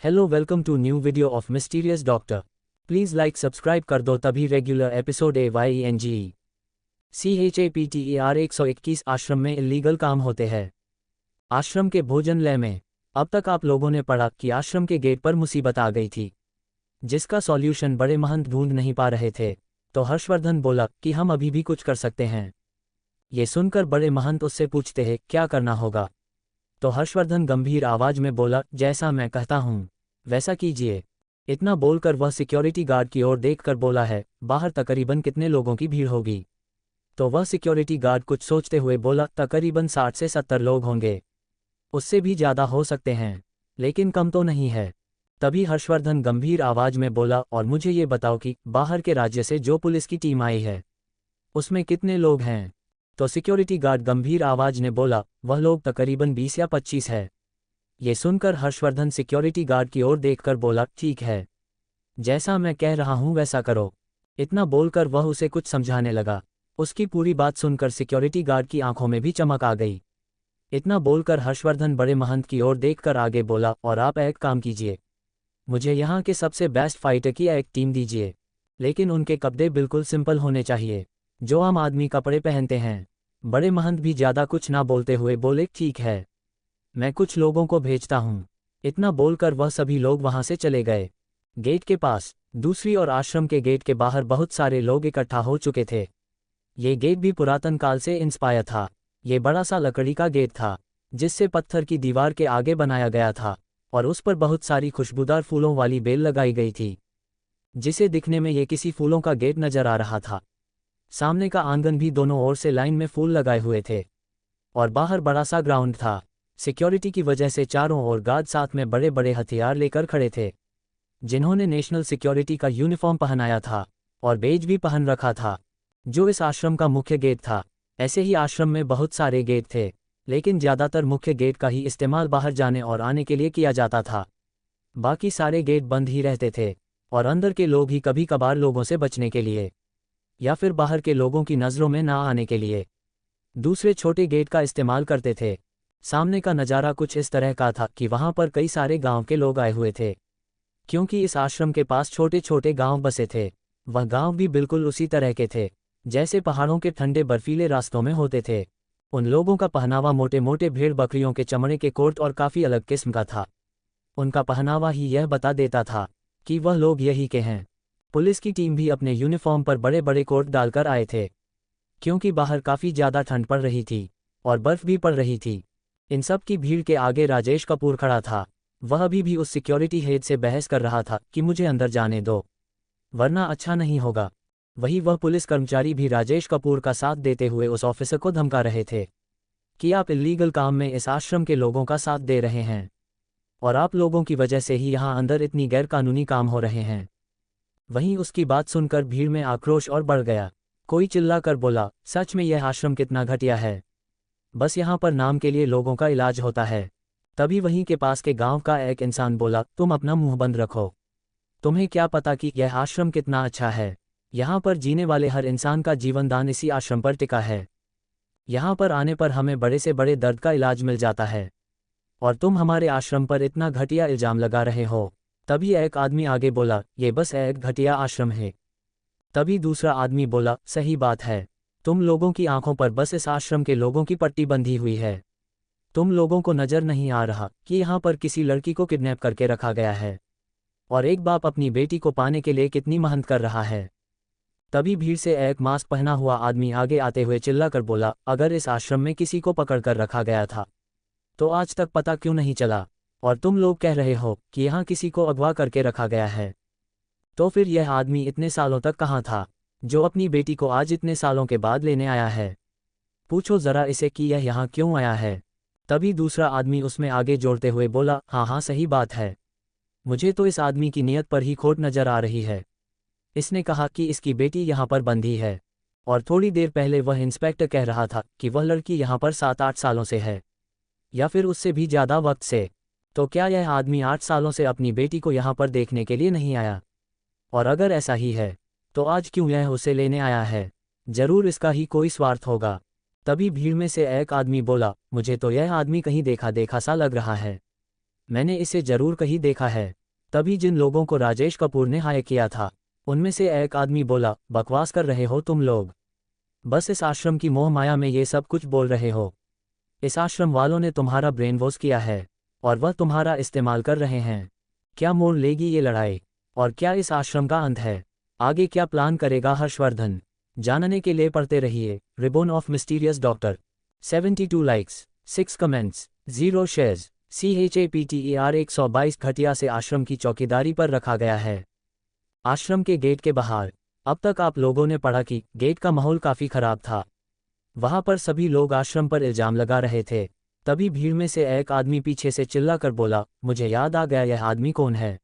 Hello welcome to new video of mysterious doctor. Please like subscribe कर दो तभी regular episode AYENGE CHAPTER 121 आश्रम में इलीगल काम होते हैं। आश्रम के भोजनालय में अब तक आप लोगों ने पढ़ा कि आश्रम के गेट पर मुसीबत आ गई थी, जिसका सॉल्यूशन बड़े महंत ढूंढ नहीं पा रहे थे। तो हर्षवर्धन बोला कि हम अभी भी कुछ कर सकते हैं। ये सुनकर बड़े महंत उससे पूछते हैं क्या करना होगा। तो हर्षवर्धन गंभीर आवाज में बोला, जैसा मैं कहता हूँ वैसा कीजिए। इतना बोलकर वह सिक्योरिटी गार्ड की ओर देखकर बोला है, बाहर तकरीबन कितने लोगों की भीड़ होगी। तो वह सिक्योरिटी गार्ड कुछ सोचते हुए बोला, तकरीबन 60 से 70 लोग होंगे, उससे भी ज़्यादा हो सकते हैं, लेकिन कम तो नहीं है। तभी हर्षवर्धन गंभीर आवाज में बोला, और मुझे ये बताओ कि बाहर के राज्य से जो पुलिस की टीम आई है उसमें कितने लोग हैं। तो सिक्योरिटी गार्ड गंभीर आवाज ने बोला, वह लोग तकरीबन 20 या 25 है। ये सुनकर हर्षवर्धन सिक्योरिटी गार्ड की ओर देखकर बोला, ठीक है, जैसा मैं कह रहा हूं वैसा करो। इतना बोलकर वह उसे कुछ समझाने लगा। उसकी पूरी बात सुनकर सिक्योरिटी गार्ड की आंखों में भी चमक आ गई। इतना बोलकर हर्षवर्धन बड़े महंत की ओर देखकर आगे बोला, और आप एक काम कीजिए, मुझे यहाँ के सबसे बेस्ट फाइटर की एक टीम दीजिए, लेकिन उनके कपड़े बिल्कुल सिंपल होने चाहिए, जो आम आदमी कपड़े पहनते हैं। बड़े महंत भी ज़्यादा कुछ ना बोलते हुए बोले, ठीक है, मैं कुछ लोगों को भेजता हूँ। इतना बोलकर वह सभी लोग वहां से चले गए। गेट के पास दूसरी और आश्रम के गेट के बाहर बहुत सारे लोग इकट्ठा हो चुके थे। ये गेट भी पुरातन काल से इंस्पायर था। ये बड़ा सा लकड़ी का गेट था, जिससे पत्थर की दीवार के आगे बनाया गया था, और उस पर बहुत सारी खुशबूदार फूलों वाली बेल लगाई गई थी, जिसे दिखने में ये किसी फूलों का गेट नजर आ रहा था। सामने का आंगन भी दोनों ओर से लाइन में फूल लगाए हुए थे, और बाहर बड़ा सा ग्राउंड था। सिक्योरिटी की वजह से चारों ओर गार्ड साथ में बड़े बड़े हथियार लेकर खड़े थे, जिन्होंने नेशनल सिक्योरिटी का यूनिफॉर्म पहनाया था और बेज भी पहन रखा था, जो इस आश्रम का मुख्य गेट था। ऐसे ही आश्रम में बहुत सारे गेट थे, लेकिन ज़्यादातर मुख्य गेट का ही इस्तेमाल बाहर जाने और आने के लिए किया जाता था। बाकी सारे गेट बंद ही रहते थे, और अंदर के लोग ही कभी कभार लोगों से बचने के लिए या फिर बाहर के लोगों की नज़रों में ना आने के लिए दूसरे छोटे गेट का इस्तेमाल करते थे। सामने का नज़ारा कुछ इस तरह का था कि वहाँ पर कई सारे गांव के लोग आए हुए थे, क्योंकि इस आश्रम के पास छोटे छोटे गांव बसे थे। वह गांव भी बिल्कुल उसी तरह के थे जैसे पहाड़ों के ठंडे बर्फीले रास्तों में होते थे। उन लोगों का पहनावा मोटे मोटे भेड़ बकरियों के चमड़े के कोट और काफ़ी अलग किस्म का था। उनका पहनावा ही यह बता देता था कि वह लोग यही के हैं। पुलिस की टीम भी अपने यूनिफॉर्म पर बड़े बड़े कोट डालकर आए थे, क्योंकि बाहर काफ़ी ज़्यादा ठंड पड़ रही थी और बर्फ़ भी पड़ रही थी। इन सब की भीड़ के आगे राजेश कपूर खड़ा था। वह अभी भी उस सिक्योरिटी हेड से बहस कर रहा था कि मुझे अंदर जाने दो, वरना अच्छा नहीं होगा। वह पुलिस कर्मचारी भी राजेश कपूर का साथ देते हुए उस ऑफिसर को धमका रहे थे कि आप इल्लीगल काम में इस आश्रम के लोगों का साथ दे रहे हैं, और आप लोगों की वजह से ही यहाँ अंदर इतनी गैरकानूनी काम हो रहे हैं। वहीं उसकी बात सुनकर भीड़ में आक्रोश और बढ़ गया। कोई चिल्लाकर बोला, सच में यह आश्रम कितना घटिया है, बस यहाँ पर नाम के लिए लोगों का इलाज होता है। तभी वहीं के पास के गांव का एक इंसान बोला, तुम अपना मुंह बंद रखो, तुम्हें क्या पता कि यह आश्रम कितना अच्छा है। यहाँ पर जीने वाले हर इंसान का जीवन दान इसी आश्रम पर टिका है। यहाँ पर आने पर हमें बड़े से बड़े दर्द का इलाज मिल जाता है, और तुम हमारे आश्रम पर इतना घटिया इल्जाम लगा रहे हो। तभी एक आदमी आगे बोला, ये बस एक घटिया आश्रम है। तभी दूसरा आदमी बोला, सही बात है, तुम लोगों की आंखों पर बस इस आश्रम के लोगों की पट्टी बंधी हुई है। तुम लोगों को नज़र नहीं आ रहा कि यहाँ पर किसी लड़की को किडनैप करके रखा गया है, और एक बाप अपनी बेटी को पाने के लिए कितनी मेहनत कर रहा है। तभी भीड़ से एक मास्क पहना हुआ आदमी आगे आते हुए चिल्लाकर बोला, अगर इस आश्रम में किसी को पकड़कर रखा गया था तो आज तक पता क्यों नहीं चला, और तुम लोग कह रहे हो कि यहाँ किसी को अगवा करके रखा गया है। तो फिर यह आदमी इतने सालों तक कहाँ था, जो अपनी बेटी को आज इतने सालों के बाद लेने आया है? पूछो ज़रा इसे कि यह यहाँ क्यों आया है। तभी दूसरा आदमी उसमें आगे जोड़ते हुए बोला, हाँ हाँ सही बात है, मुझे तो इस आदमी की नीयत पर ही खोट नज़र आ रही है। इसने कहा कि इसकी बेटी यहाँ पर बंधी है, और थोड़ी देर पहले वह इंस्पेक्टर कह रहा था कि वह लड़की यहाँ पर 7-8 सालों से है, या फिर उससे भी ज़्यादा वक्त से। तो क्या यह आदमी 8 सालों से अपनी बेटी को यहाँ पर देखने के लिए नहीं आया? और अगर ऐसा ही है तो आज क्यों यह उसे लेने आया है? जरूर इसका ही कोई स्वार्थ होगा। तभी भीड़ में से एक आदमी बोला, मुझे तो यह आदमी कहीं देखा देखा सा लग रहा है। मैंने इसे जरूर कहीं देखा है। तभी जिन लोगों को राजेश कपूर ने हायर किया था, उनमें से एक आदमी बोला, बकवास कर रहे हो तुम लोग। बस इस आश्रम की मोह माया में ये सब कुछ बोल रहे हो। इस आश्रम वालों ने तुम्हारा ब्रेन वॉश किया है और वह तुम्हारा इस्तेमाल कर रहे हैं। क्या मोड़ लेगी ये लड़ाई? और क्या इस आश्रम का अंत है? आगे क्या प्लान करेगा हर्षवर्धन? जानने के लिए पढ़ते रहिए ribbon of mysterious doctor. 72 likes, 6 comments, 0 shares. CHAPTER 122 घटिया से आश्रम की चौकीदारी पर रखा गया है। आश्रम के गेट के बाहर। अब तक आप लोगों ने पढ़ा कि गेट का माहौल काफी खराब था। वहां पर सभी लोग आश्रम पर इल्जाम लगा रहे थे। तभी भीड़ में से एक आदमी पीछे से चिल्ला कर बोला, मुझे याद आ गया, यह आदमी कौन है?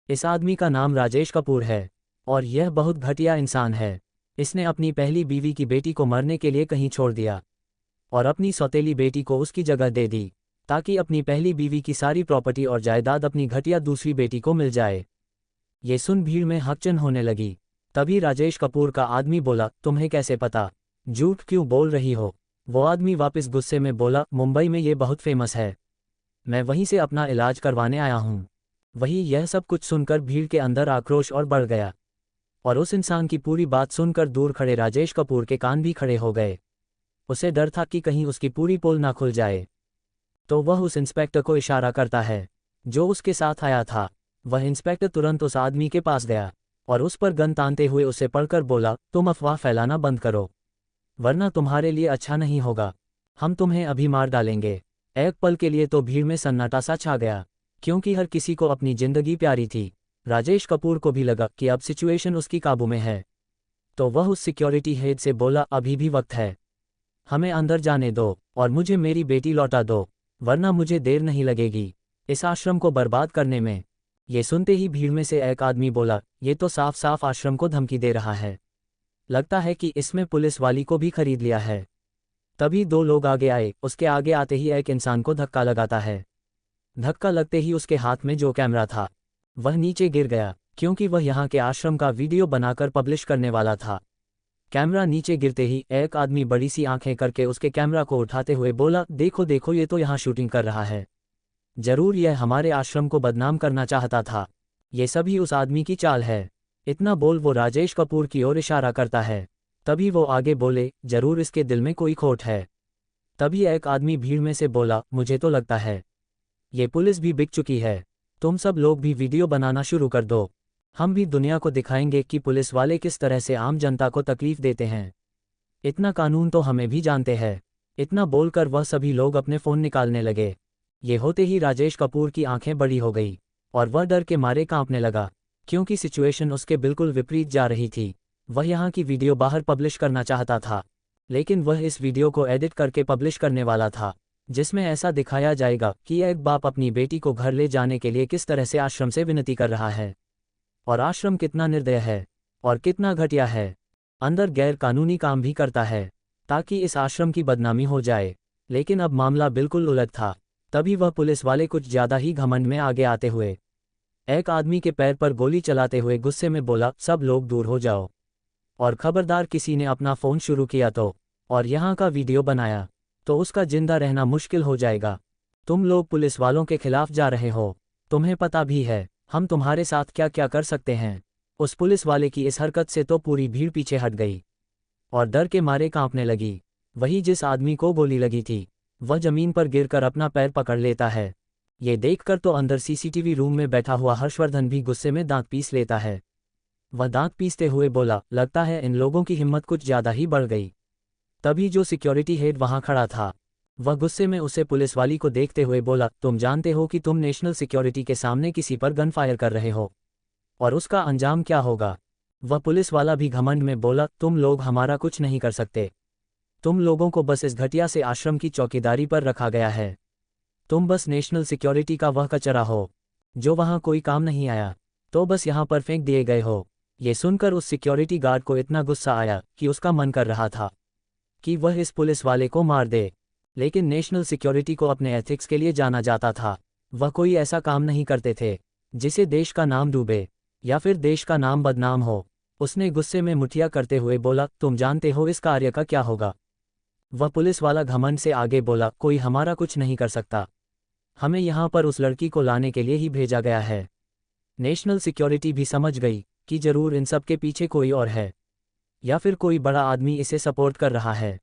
इस आदमी का नाम राजेश कपूर है और यह बहुत घटिया इंसान है। इसने अपनी पहली बीवी की बेटी को मरने के लिए कहीं छोड़ दिया और अपनी सौतेली बेटी को उसकी जगह दे दी ताकि अपनी पहली बीवी की सारी प्रॉपर्टी और जायदाद अपनी घटिया दूसरी बेटी को मिल जाए। ये सुन भीड़ में हकचन होने लगी। तभी राजेश कपूर का आदमी बोला, तुम्हें कैसे पता? झूठ क्यों बोल रही हो? वो आदमी वापस गुस्से में बोला, मुंबई में ये बहुत फेमस है, मैं वहीं से अपना इलाज करवाने आया हूँ। वही यह सब कुछ सुनकर भीड़ के अंदर आक्रोश और बढ़ गया और उस इंसान की पूरी बात सुनकर दूर खड़े राजेश कपूर के कान भी खड़े हो गए। उसे डर था कि कहीं उसकी पूरी पोल ना खुल जाए। तो वह उस इंस्पेक्टर को इशारा करता है जो उसके साथ आया था। वह इंस्पेक्टर तुरंत उस आदमी के पास गया और उस पर गन तानते हुए उसे पढ़कर बोला, तुम अफवाह फैलाना बंद करो वरना तुम्हारे लिए अच्छा नहीं होगा। हम तुम्हें अभी मार डालेंगे। एक पल के लिए तो भीड़ में सन्नाटा सा छा गया क्योंकि हर किसी को अपनी जिंदगी प्यारी थी। राजेश कपूर को भी लगा कि अब सिचुएशन उसकी काबू में है। तो वह उस सिक्योरिटी हेड से बोला, अभी भी वक्त है, हमें अंदर जाने दो और मुझे मेरी बेटी लौटा दो वरना मुझे देर नहीं लगेगी इस आश्रम को बर्बाद करने में। ये सुनते ही भीड़ में से एक आदमी बोला, ये तो साफ साफ आश्रम को धमकी दे रहा है, लगता है कि इसमें पुलिस वाली को भी खरीद लिया है। तभी दो लोग आगे आए। उसके आगे आते ही एक इंसान को धक्का लगाता है। धक्का लगते ही उसके हाथ में जो कैमरा था वह नीचे गिर गया क्योंकि वह यहाँ के आश्रम का वीडियो बनाकर पब्लिश करने वाला था। कैमरा नीचे गिरते ही एक आदमी बड़ी सी आंखें करके उसके कैमरा को उठाते हुए बोला, देखो देखो, ये तो यहाँ शूटिंग कर रहा है, जरूर यह हमारे आश्रम को बदनाम करना चाहता था, ये सभी उस आदमी की चाल है। इतना बोल वो राजेश कपूर की ओर इशारा करता है। तभी वो आगे बोले, जरूर इसके दिल में कोई खोट है। तभी एक आदमी भीड़ में से बोला, मुझे तो लगता है ये पुलिस भी बिक चुकी है, तुम सब लोग भी वीडियो बनाना शुरू कर दो, हम भी दुनिया को दिखाएंगे कि पुलिस वाले किस तरह से आम जनता को तकलीफ देते हैं, इतना कानून तो हमें भी जानते हैं। इतना बोलकर वह सभी लोग अपने फ़ोन निकालने लगे। ये होते ही राजेश कपूर की आंखें बड़ी हो गई और वह डर के मारे कांपने लगा क्योंकि सिचुएशन उसके बिल्कुल विपरीत जा रही थी। वह यहाँ की वीडियो बाहर पब्लिश करना चाहता था लेकिन वह इस वीडियो को एडिट करके पब्लिश करने वाला था जिसमें ऐसा दिखाया जाएगा कि एक बाप अपनी बेटी को घर ले जाने के लिए किस तरह से आश्रम से विनती कर रहा है और आश्रम कितना निर्दय है और कितना घटिया है, अंदर गैर कानूनी काम भी करता है ताकि इस आश्रम की बदनामी हो जाए। लेकिन अब मामला बिल्कुल उलट था। तभी वह पुलिस वाले कुछ ज़्यादा ही घमंड में आगे आते हुए एक आदमी के पैर पर गोली चलाते हुए गुस्से में बोला, सब लोग दूर हो जाओ और खबरदार किसी ने अपना फ़ोन शुरू किया तो और यहाँ का वीडियो बनाया तो उसका जिंदा रहना मुश्किल हो जाएगा। तुम लोग पुलिस वालों के खिलाफ जा रहे हो, तुम्हें पता भी है हम तुम्हारे साथ क्या क्या कर सकते हैं। उस पुलिस वाले की इस हरकत से तो पूरी भीड़ पीछे हट गई और डर के मारे कांपने लगी। वही जिस आदमी को गोली लगी थी वह जमीन पर गिरकर अपना पैर पकड़ लेता है। ये देखकर तो अंदर सीसीटीवी रूम में बैठा हुआ हर्षवर्धन भी गुस्से में दांत पीस लेता है। वह दांत पीसते हुए बोला, लगता है इन लोगों की हिम्मत कुछ ज़्यादा ही बढ़ गई। तभी जो सिक्योरिटी हेड वहां खड़ा था वह गुस्से में उसे पुलिस वाली को देखते हुए बोला, तुम जानते हो कि तुम नेशनल सिक्योरिटी के सामने किसी पर गन फायर कर रहे हो और उसका अंजाम क्या होगा। वह पुलिस वाला भी घमंड में बोला, तुम लोग हमारा कुछ नहीं कर सकते, तुम लोगों को बस इस घटिया से आश्रम की चौकीदारी पर रखा गया है, तुम बस नेशनल सिक्योरिटी का वह कचरा हो जो वहां कोई काम नहीं आया, तो बस यहां पर फेंक दिए गए हो। ये सुनकर उस सिक्योरिटी गार्ड को इतना गुस्सा आया कि उसका मन कर रहा था कि वह इस पुलिस वाले को मार दे, लेकिन नेशनल सिक्योरिटी को अपने एथिक्स के लिए जाना जाता था। वह कोई ऐसा काम नहीं करते थे जिसे देश का नाम डूबे या फिर देश का नाम बदनाम हो। उसने गुस्से में मुठिया करते हुए बोला, तुम जानते हो इस कार्य का क्या होगा। वह पुलिस वाला घमंड से आगे बोला, कोई हमारा कुछ नहीं कर सकता, हमें यहाँ पर उस लड़की को लाने के लिए ही भेजा गया है। नेशनल सिक्योरिटी भी समझ गई कि जरूर इन सब के पीछे कोई और है, या फिर कोई बड़ा आदमी इसे सपोर्ट कर रहा है।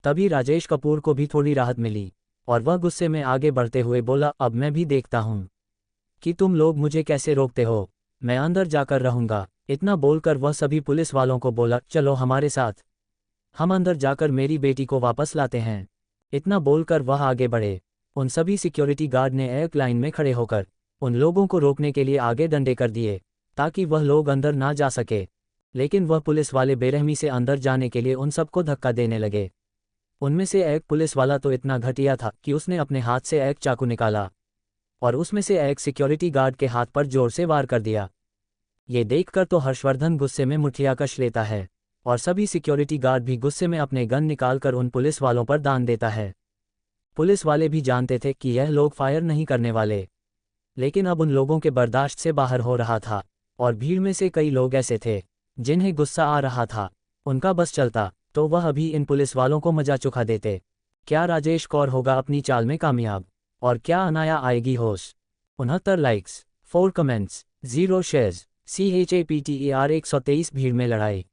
तभी राजेश कपूर को भी थोड़ी राहत मिली और वह गुस्से में आगे बढ़ते हुए बोला, अब मैं भी देखता हूँ कि तुम लोग मुझे कैसे रोकते हो, मैं अंदर जाकर रहूँगा। इतना बोलकर वह सभी पुलिस वालों को बोला, चलो हमारे साथ, हम अंदर जाकर मेरी बेटी को वापस लाते हैं। इतना बोलकर वह आगे बढ़े। उन सभी सिक्योरिटी गार्ड ने एक लाइन में खड़े होकर उन लोगों को रोकने के लिए आगे डंडे कर दिए ताकि वह लोग अंदर ना जा सके। लेकिन वह पुलिस वाले बेरहमी से अंदर जाने के लिए उन सबको धक्का देने लगे। उनमें से एक पुलिस वाला तो इतना घटिया था कि उसने अपने हाथ से एक चाकू निकाला और उसमें से एक सिक्योरिटी गार्ड के हाथ पर जोर से वार कर दिया। ये देखकर तो हर्षवर्धन गुस्से में मुठिया कस लेता है और सभी सिक्योरिटी गार्ड भी गुस्से में अपने गन निकालकर उन पुलिस वालों पर दान देता है। पुलिस वाले भी जानते थे कि यह लोग फायर नहीं करने वाले, लेकिन अब उन लोगों के बर्दाश्त से बाहर हो रहा था और भीड़ में से कई लोग ऐसे थे जिन्हें गुस्सा आ रहा था। उनका बस चलता तो वह अभी इन पुलिस वालों को मजा चुका देते। क्या राजेश कौर होगा अपनी चाल में कामयाब, और क्या अनाया आएगी होश? 69 लाइक्स, 4 कमेंट्स, 0 शेयर्स। CHAPTER 123 भीड़ में लड़ाई।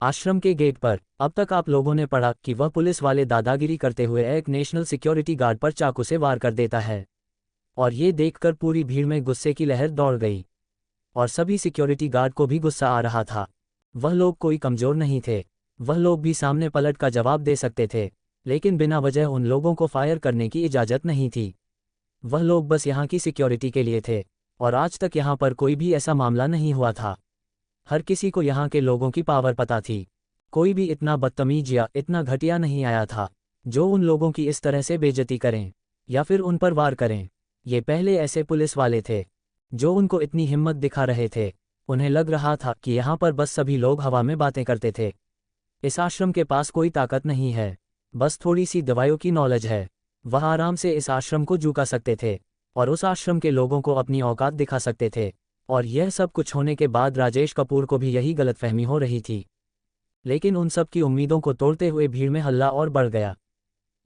आश्रम के गेट पर अब तक आप लोगों ने पढ़ा कि वह पुलिस वाले दादागिरी करते हुए एक नेशनल सिक्योरिटी गार्ड पर चाकू से वार कर देता है, और ये देखकर पूरी भीड़ में गुस्से की लहर दौड़ गई और सभी सिक्योरिटी गार्ड को भी गुस्सा आ रहा था। वह लोग कोई कमज़ोर नहीं थे, वह लोग भी सामने पलट का जवाब दे सकते थे, लेकिन बिना वजह उन लोगों को फायर करने की इजाज़त नहीं थी। वह लोग बस यहाँ की सिक्योरिटी के लिए थे और आज तक यहाँ पर कोई भी ऐसा मामला नहीं हुआ था। हर किसी को यहाँ के लोगों की पावर पता थी। कोई भी इतना बदतमीज या इतना घटिया नहीं आया था जो उन लोगों की इस तरह से बेइज्जती करें या फिर उन पर वार करें। ये पहले ऐसे पुलिस वाले थे जो उनको इतनी हिम्मत दिखा रहे थे। उन्हें लग रहा था कि यहाँ पर बस सभी लोग हवा में बातें करते थे। इस आश्रम के पास कोई ताकत नहीं है, बस थोड़ी सी दवाइयों की नॉलेज है। वह आराम से इस आश्रम को झुका सकते थे और उस आश्रम के लोगों को अपनी औकात दिखा सकते थे। और यह सब कुछ होने के बाद राजेश कपूर को भी यही गलतफहमी हो रही थी। लेकिन उन सब की उम्मीदों को तोड़ते हुए भीड़ में हल्ला और बढ़ गया।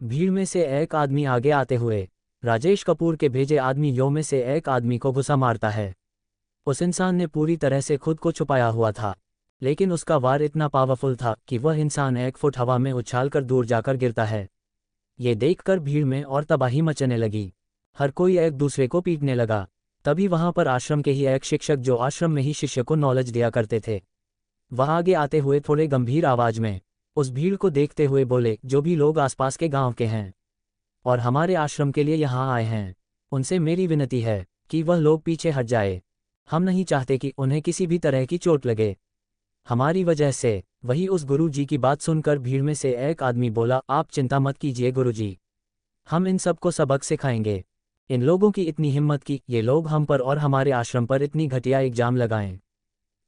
भीड़ में से एक आदमी आगे आते हुए राजेश कपूर के भेजे आदमियों में से एक आदमी को घुसा मारता है। उस इंसान ने पूरी तरह से खुद को छुपाया हुआ था, लेकिन उसका वार इतना पावरफुल था कि वह इंसान 1 फुट हवा में उछालकर दूर जाकर गिरता है। ये देखकर भीड़ में और तबाही मचने लगी। हर कोई एक दूसरे को पीटने लगा। तभी वहां पर आश्रम के ही एक शिक्षक जो आश्रम में ही शिष्य को नॉलेज दिया करते थे, वह आगे आते हुए थोड़े गंभीर आवाज में उस भीड़ को देखते हुए बोले, जो भी लोग आसपास के गांव के हैं और हमारे आश्रम के लिए यहाँ आए हैं, उनसे मेरी विनती है कि वह लोग पीछे हट जाए। हम नहीं चाहते कि उन्हें किसी भी तरह की चोट लगे हमारी वजह से। वही उस गुरु जी की बात सुनकर भीड़ में से एक आदमी बोला, आप चिंता मत कीजिए गुरु जी, हम इन सबको सबक सिखाएंगे। इन लोगों की इतनी हिम्मत कि ये लोग हम पर और हमारे आश्रम पर इतनी घटिया इल्जाम लगाएं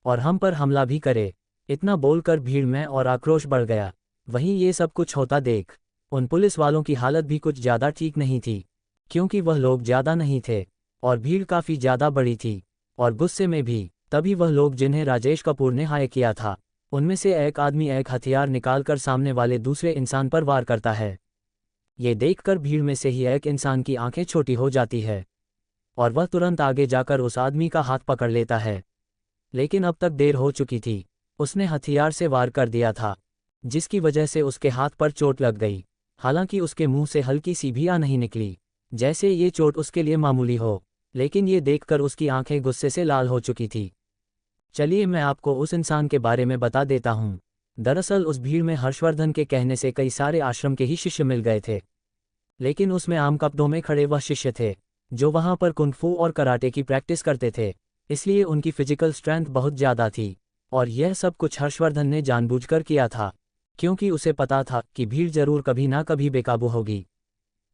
और हम पर हमला भी करे। इतना बोलकर भीड़ में और आक्रोश बढ़ गया। वहीं ये सब कुछ होता देख उन पुलिस वालों की हालत भी कुछ ज़्यादा ठीक नहीं थी, क्योंकि वह लोग ज़्यादा नहीं थे और भीड़ काफ़ी ज़्यादा बड़ी थी और गुस्से में भी। तभी वह लोग जिन्हें राजेश कपूर ने हायर किया था, उनमें से एक आदमी एक हथियार निकालकर सामने वाले दूसरे इंसान पर वार करता है। ये देखकर भीड़ में से ही एक इंसान की आंखें छोटी हो जाती है और वह तुरंत आगे जाकर उस आदमी का हाथ पकड़ लेता है। लेकिन अब तक देर हो चुकी थी। उसने हथियार से वार कर दिया था, जिसकी वजह से उसके हाथ पर चोट लग गई। हालांकि उसके मुंह से हल्की सी भी आ नहीं निकली, जैसे ये चोट उसके लिए मामूली हो, लेकिन ये देखकर उसकी आंखें गुस्से से लाल हो चुकी थी। चलिए मैं आपको उस इंसान के बारे में बता देता हूँ। दरअसल उस भीड़ में हर्षवर्धन के कहने से कई सारे आश्रम के ही शिष्य मिल गए थे, लेकिन उसमें आम कपड़ों में खड़े वह शिष्य थे जो वहां पर कुंग-फू और कराटे की प्रैक्टिस करते थे, इसलिए उनकी फिजिकल स्ट्रेंथ बहुत ज़्यादा थी। और यह सब कुछ हर्षवर्धन ने जानबूझकर किया था, क्योंकि उसे पता था कि भीड़ जरूर कभी ना कभी बेकाबू होगी।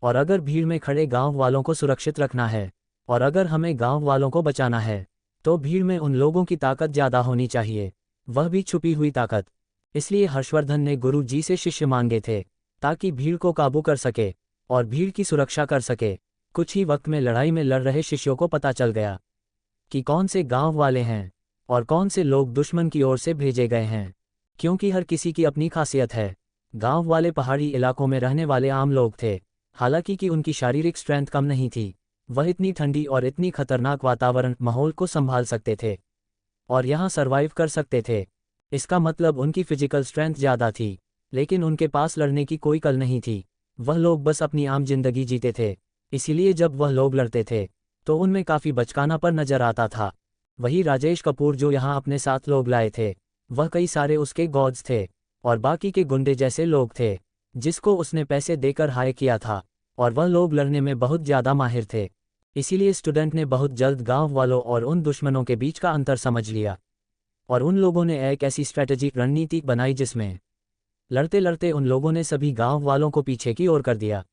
और अगर भीड़ में खड़े गांव वालों को सुरक्षित रखना है और अगर हमें गांव वालों को बचाना है, तो भीड़ में उन लोगों की ताकत ज़्यादा होनी चाहिए, वह भी छुपी हुई ताकत। इसलिए हर्षवर्धन ने गुरु जी से शिष्य मांगे थे ताकि भीड़ को काबू कर सके और भीड़ की सुरक्षा कर सके। कुछ ही वक्त में लड़ाई में लड़ रहे शिष्यों को पता चल गया कि कौन से गांव वाले हैं और कौन से लोग दुश्मन की ओर से भेजे गए हैं, क्योंकि हर किसी की अपनी खासियत है। गांव वाले पहाड़ी इलाकों में रहने वाले आम लोग थे, हालांकि कि उनकी शारीरिक स्ट्रेंथ कम नहीं थी, वह इतनी ठंडी और इतनी खतरनाक वातावरण माहौल को संभाल सकते थे और यहाँ सरवाइव कर सकते थे। इसका मतलब उनकी फिजिकल स्ट्रेंथ ज़्यादा थी, लेकिन उनके पास लड़ने की कोई कल नहीं थी। वह लोग बस अपनी आम जिंदगी जीते थे, इसीलिए जब वह लोग लड़ते थे तो उनमें काफ़ी बचकानापन नजर आता था। वही राजेश कपूर जो यहाँ अपने साथ लोग लाए थे, वह कई सारे उसके गॉड्स थे और बाकी के गुंडे जैसे लोग थे जिसको उसने पैसे देकर हायर किया था, और वह लोग लड़ने में बहुत ज़्यादा माहिर थे। इसीलिए स्टूडेंट ने बहुत जल्द गांव वालों और उन दुश्मनों के बीच का अंतर समझ लिया और उन लोगों ने एक ऐसी स्ट्रैटेजिक रणनीति बनाई जिसमें लड़ते लड़ते उन लोगों ने सभी गांव वालों को पीछे की ओर कर दिया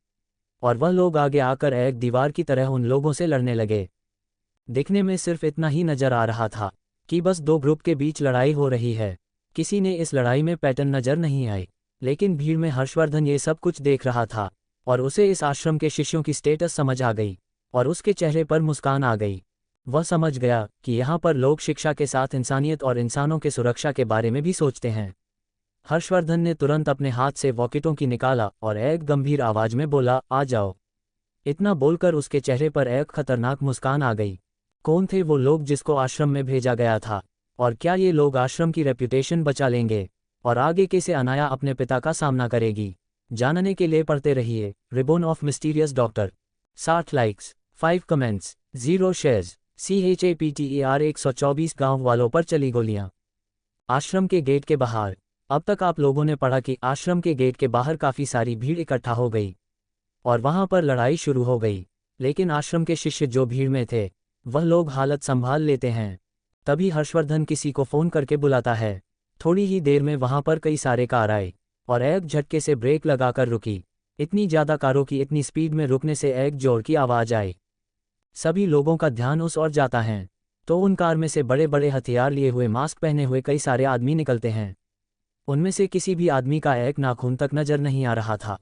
और वह लोग आगे आकर एक दीवार की तरह उन लोगों से लड़ने लगे। दिखने में सिर्फ इतना ही नजर आ रहा था कि बस दो ग्रुप के बीच लड़ाई हो रही है। किसी ने इस लड़ाई में पैटर्न नजर नहीं आई, लेकिन भीड़ में हर्षवर्धन ये सब कुछ देख रहा था और उसे इस आश्रम के शिष्यों की स्टेटस समझ आ गई और उसके चेहरे पर मुस्कान आ गई। वह समझ गया कि यहाँ पर लोग शिक्षा के साथ इंसानियत और इंसानों के सुरक्षा के बारे में भी सोचते हैं। हर्षवर्धन ने तुरंत अपने हाथ से वॉकी-टॉकी निकाला और एक गंभीर आवाज में बोला, आ जाओ। इतना बोलकर उसके चेहरे पर एक खतरनाक मुस्कान आ गई। कौन थे वो लोग जिसको आश्रम में भेजा गया था, और क्या ये लोग आश्रम की रेप्यूटेशन बचा लेंगे और आगे कैसे अनाया अपने पिता का सामना करेगी? जानने के लिए पढ़ते रहिए ribbon of mysterious doctor. 60 likes, 5 comments, 0 shares. CHAPTER 124 गांव वालों पर चली गोलियां। आश्रम के गेट के बाहर। अब तक आप लोगों ने पढ़ा कि आश्रम के गेट के बाहर काफ़ी सारी भीड़ इकट्ठा हो गई और वहां पर लड़ाई शुरू हो गई, लेकिन आश्रम के शिष्य जो भीड़ में थे वह लोग हालत संभाल लेते हैं। तभी हर्षवर्धन किसी को फ़ोन करके बुलाता है। थोड़ी ही देर में वहां पर कई सारे कार आए और एक झटके से ब्रेक लगाकर रुकी। इतनी ज़्यादा कारों की इतनी स्पीड में रुकने से एक जोर की आवाज़ आई। सभी लोगों का ध्यान उस ओर जाता है तो उन कार में से बड़े बड़े हथियार लिए हुए, मास्क पहने हुए कई सारे आदमी निकलते हैं। उनमें से किसी भी आदमी का एक नाखून तक नजर नहीं आ रहा था।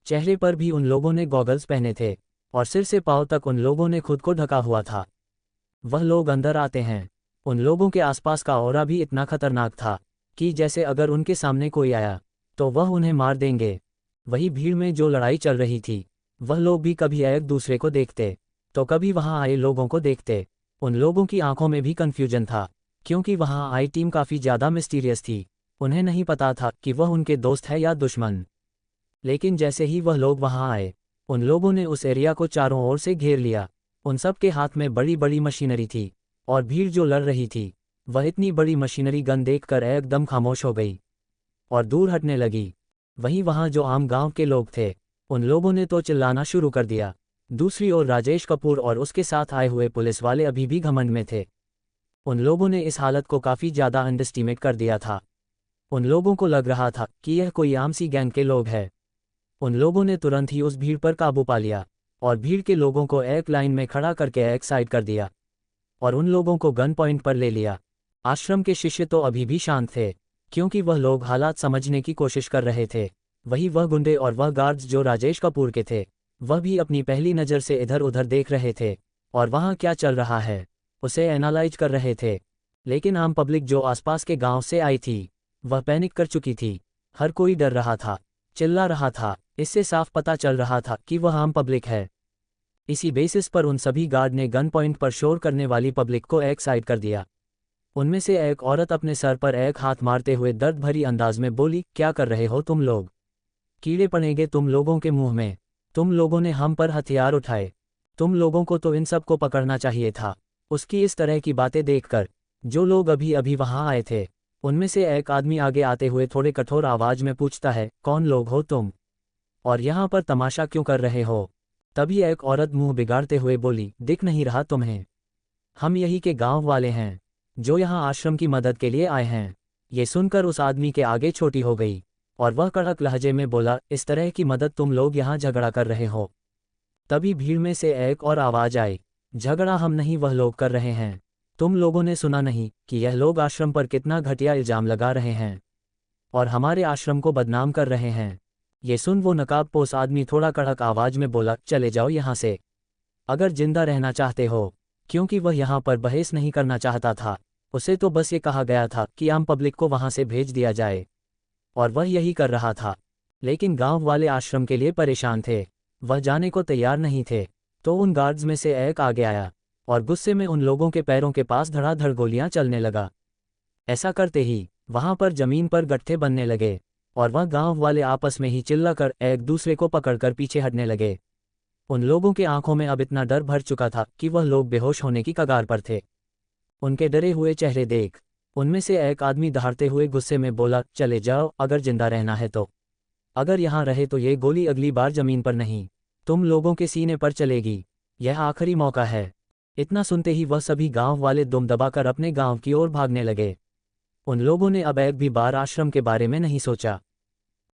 चेहरे पर भी उन लोगों ने गॉगल्स पहने थे और सिर से पांव तक उन लोगों ने खुद को ढका हुआ था। वह लोग अंदर आते हैं। उन लोगों के आसपास का ऑरा भी इतना खतरनाक था कि जैसे अगर उनके सामने कोई आया तो वह उन्हें मार देंगे। वही भीड़ में जो लड़ाई चल रही थी, वह लोग भी कभी एक दूसरे को देखते तो कभी वहां आए लोगों को देखते। उन लोगों की आंखों में भी कन्फ्यूजन था, क्योंकि वहां आई टीम काफ़ी ज़्यादा मिस्टीरियस थी। उन्हें नहीं पता था कि वह उनके दोस्त है या दुश्मन। लेकिन जैसे ही वह लोग वहां आए, उन लोगों ने उस एरिया को चारों ओर से घेर लिया। उन सब के हाथ में बड़ी बड़ी मशीनरी थी और भीड़ जो लड़ रही थी वह इतनी बड़ी मशीनरी गन देखकर एकदम खामोश हो गई और दूर हटने लगी। वहीं वहां जो आम गांव के लोग थे, उन लोगों ने तो चिल्लाना शुरू कर दिया। दूसरी ओर राजेश कपूर और उसके साथ आए हुए पुलिस वाले अभी भी घमंड में थे। उन लोगों ने इस हालत को काफ़ी ज़्यादा अंडरएस्टिमेट कर दिया था। उन लोगों को लग रहा था कि यह कोई आम सी गैंग के लोग हैं। उन लोगों ने तुरंत ही उस भीड़ पर काबू पा लिया और भीड़ के लोगों को एक लाइन में खड़ा करके एक साइड कर दिया और उन लोगों को गन पॉइंट पर ले लिया। आश्रम के शिष्य तो अभी भी शांत थे, क्योंकि वह लोग हालात समझने की कोशिश कर रहे थे। वही वह गुंडे और वह गार्ड्स जो राजेश कपूर के थे, वह भी अपनी पहली नज़र से इधर उधर देख रहे थे और वहाँ क्या चल रहा है उसे एनालाइज कर रहे थे। लेकिन आम पब्लिक जो आसपास के गांव से आई थी, वह पैनिक कर चुकी थी। हर कोई डर रहा था, चिल्ला रहा था। इससे साफ पता चल रहा था कि वह आम पब्लिक है। इसी बेसिस पर उन सभी गार्ड ने गन पॉइंट पर शोर करने वाली पब्लिक को एक साइड कर दिया। उनमें से एक औरत अपने सर पर एक हाथ मारते हुए दर्द भरी अंदाज में बोली, क्या कर रहे हो तुम लोग? कीड़े पड़ेंगे तुम लोगों के मुंह में। तुम लोगों ने हम पर हथियार उठाए। तुम लोगों को तो इन सब को पकड़ना चाहिए था। उसकी इस तरह की बातें देखकर जो लोग अभी अभी वहां आए थे, उनमें से एक आदमी आगे आते हुए थोड़े कठोर आवाज में पूछता है, कौन लोग हो तुम और यहाँ पर तमाशा क्यों कर रहे हो? तभी एक औरत मुंह बिगाड़ते हुए बोली, दिख नहीं रहा तुम्हें? हम यही के गांव वाले हैं जो यहाँ आश्रम की मदद के लिए आए हैं। ये सुनकर उस आदमी के आगे छोटी हो गई और वह कड़क लहजे में बोला, इस तरह की मदद तुम लोग यहाँ झगड़ा कर रहे हो? तभी भीड़ में से एक और आवाज आई, झगड़ा हम नहीं वह लोग कर रहे हैं। तुम लोगों ने सुना नहीं कि यह लोग आश्रम पर कितना घटिया इल्जाम लगा रहे हैं और हमारे आश्रम को बदनाम कर रहे हैं। ये सुन वो नकाबपोश आदमी थोड़ा कड़क आवाज में बोला, चले जाओ यहाँ से अगर जिंदा रहना चाहते हो। क्योंकि वह यहाँ पर बहस नहीं करना चाहता था, उसे तो बस ये कहा गया था कि आम पब्लिक को वहाँ से भेज दिया जाए और वह यही कर रहा था। लेकिन गांव वाले आश्रम के लिए परेशान थे, वह जाने को तैयार नहीं थे, तो उन गार्ड्स में से एक आगे आया और गुस्से में उन लोगों के पैरों के पास धड़ाधड़ गोलियां चलने लगा। ऐसा करते ही वहां पर जमीन पर गट्ठे बनने लगे और वह गांव वाले आपस में ही चिल्लाकर एक दूसरे को पकड़कर पीछे हटने लगे। उन लोगों के आंखों में अब इतना डर भर चुका था कि वह लोग बेहोश होने की कगार पर थे। उनके डरे हुए चेहरे देख उनमें से एक आदमी दहाड़ते हुए गुस्से में बोला, चले जाओ अगर जिंदा रहना है तो। अगर यहाँ रहे तो ये गोली अगली बार जमीन पर नहीं, तुम लोगों के सीने पर चलेगी। यह आखिरी मौका है। इतना सुनते ही वह सभी गांव वाले दुम दबाकर अपने गांव की ओर भागने लगे। उन लोगों ने अब एक भी बार आश्रम के बारे में नहीं सोचा।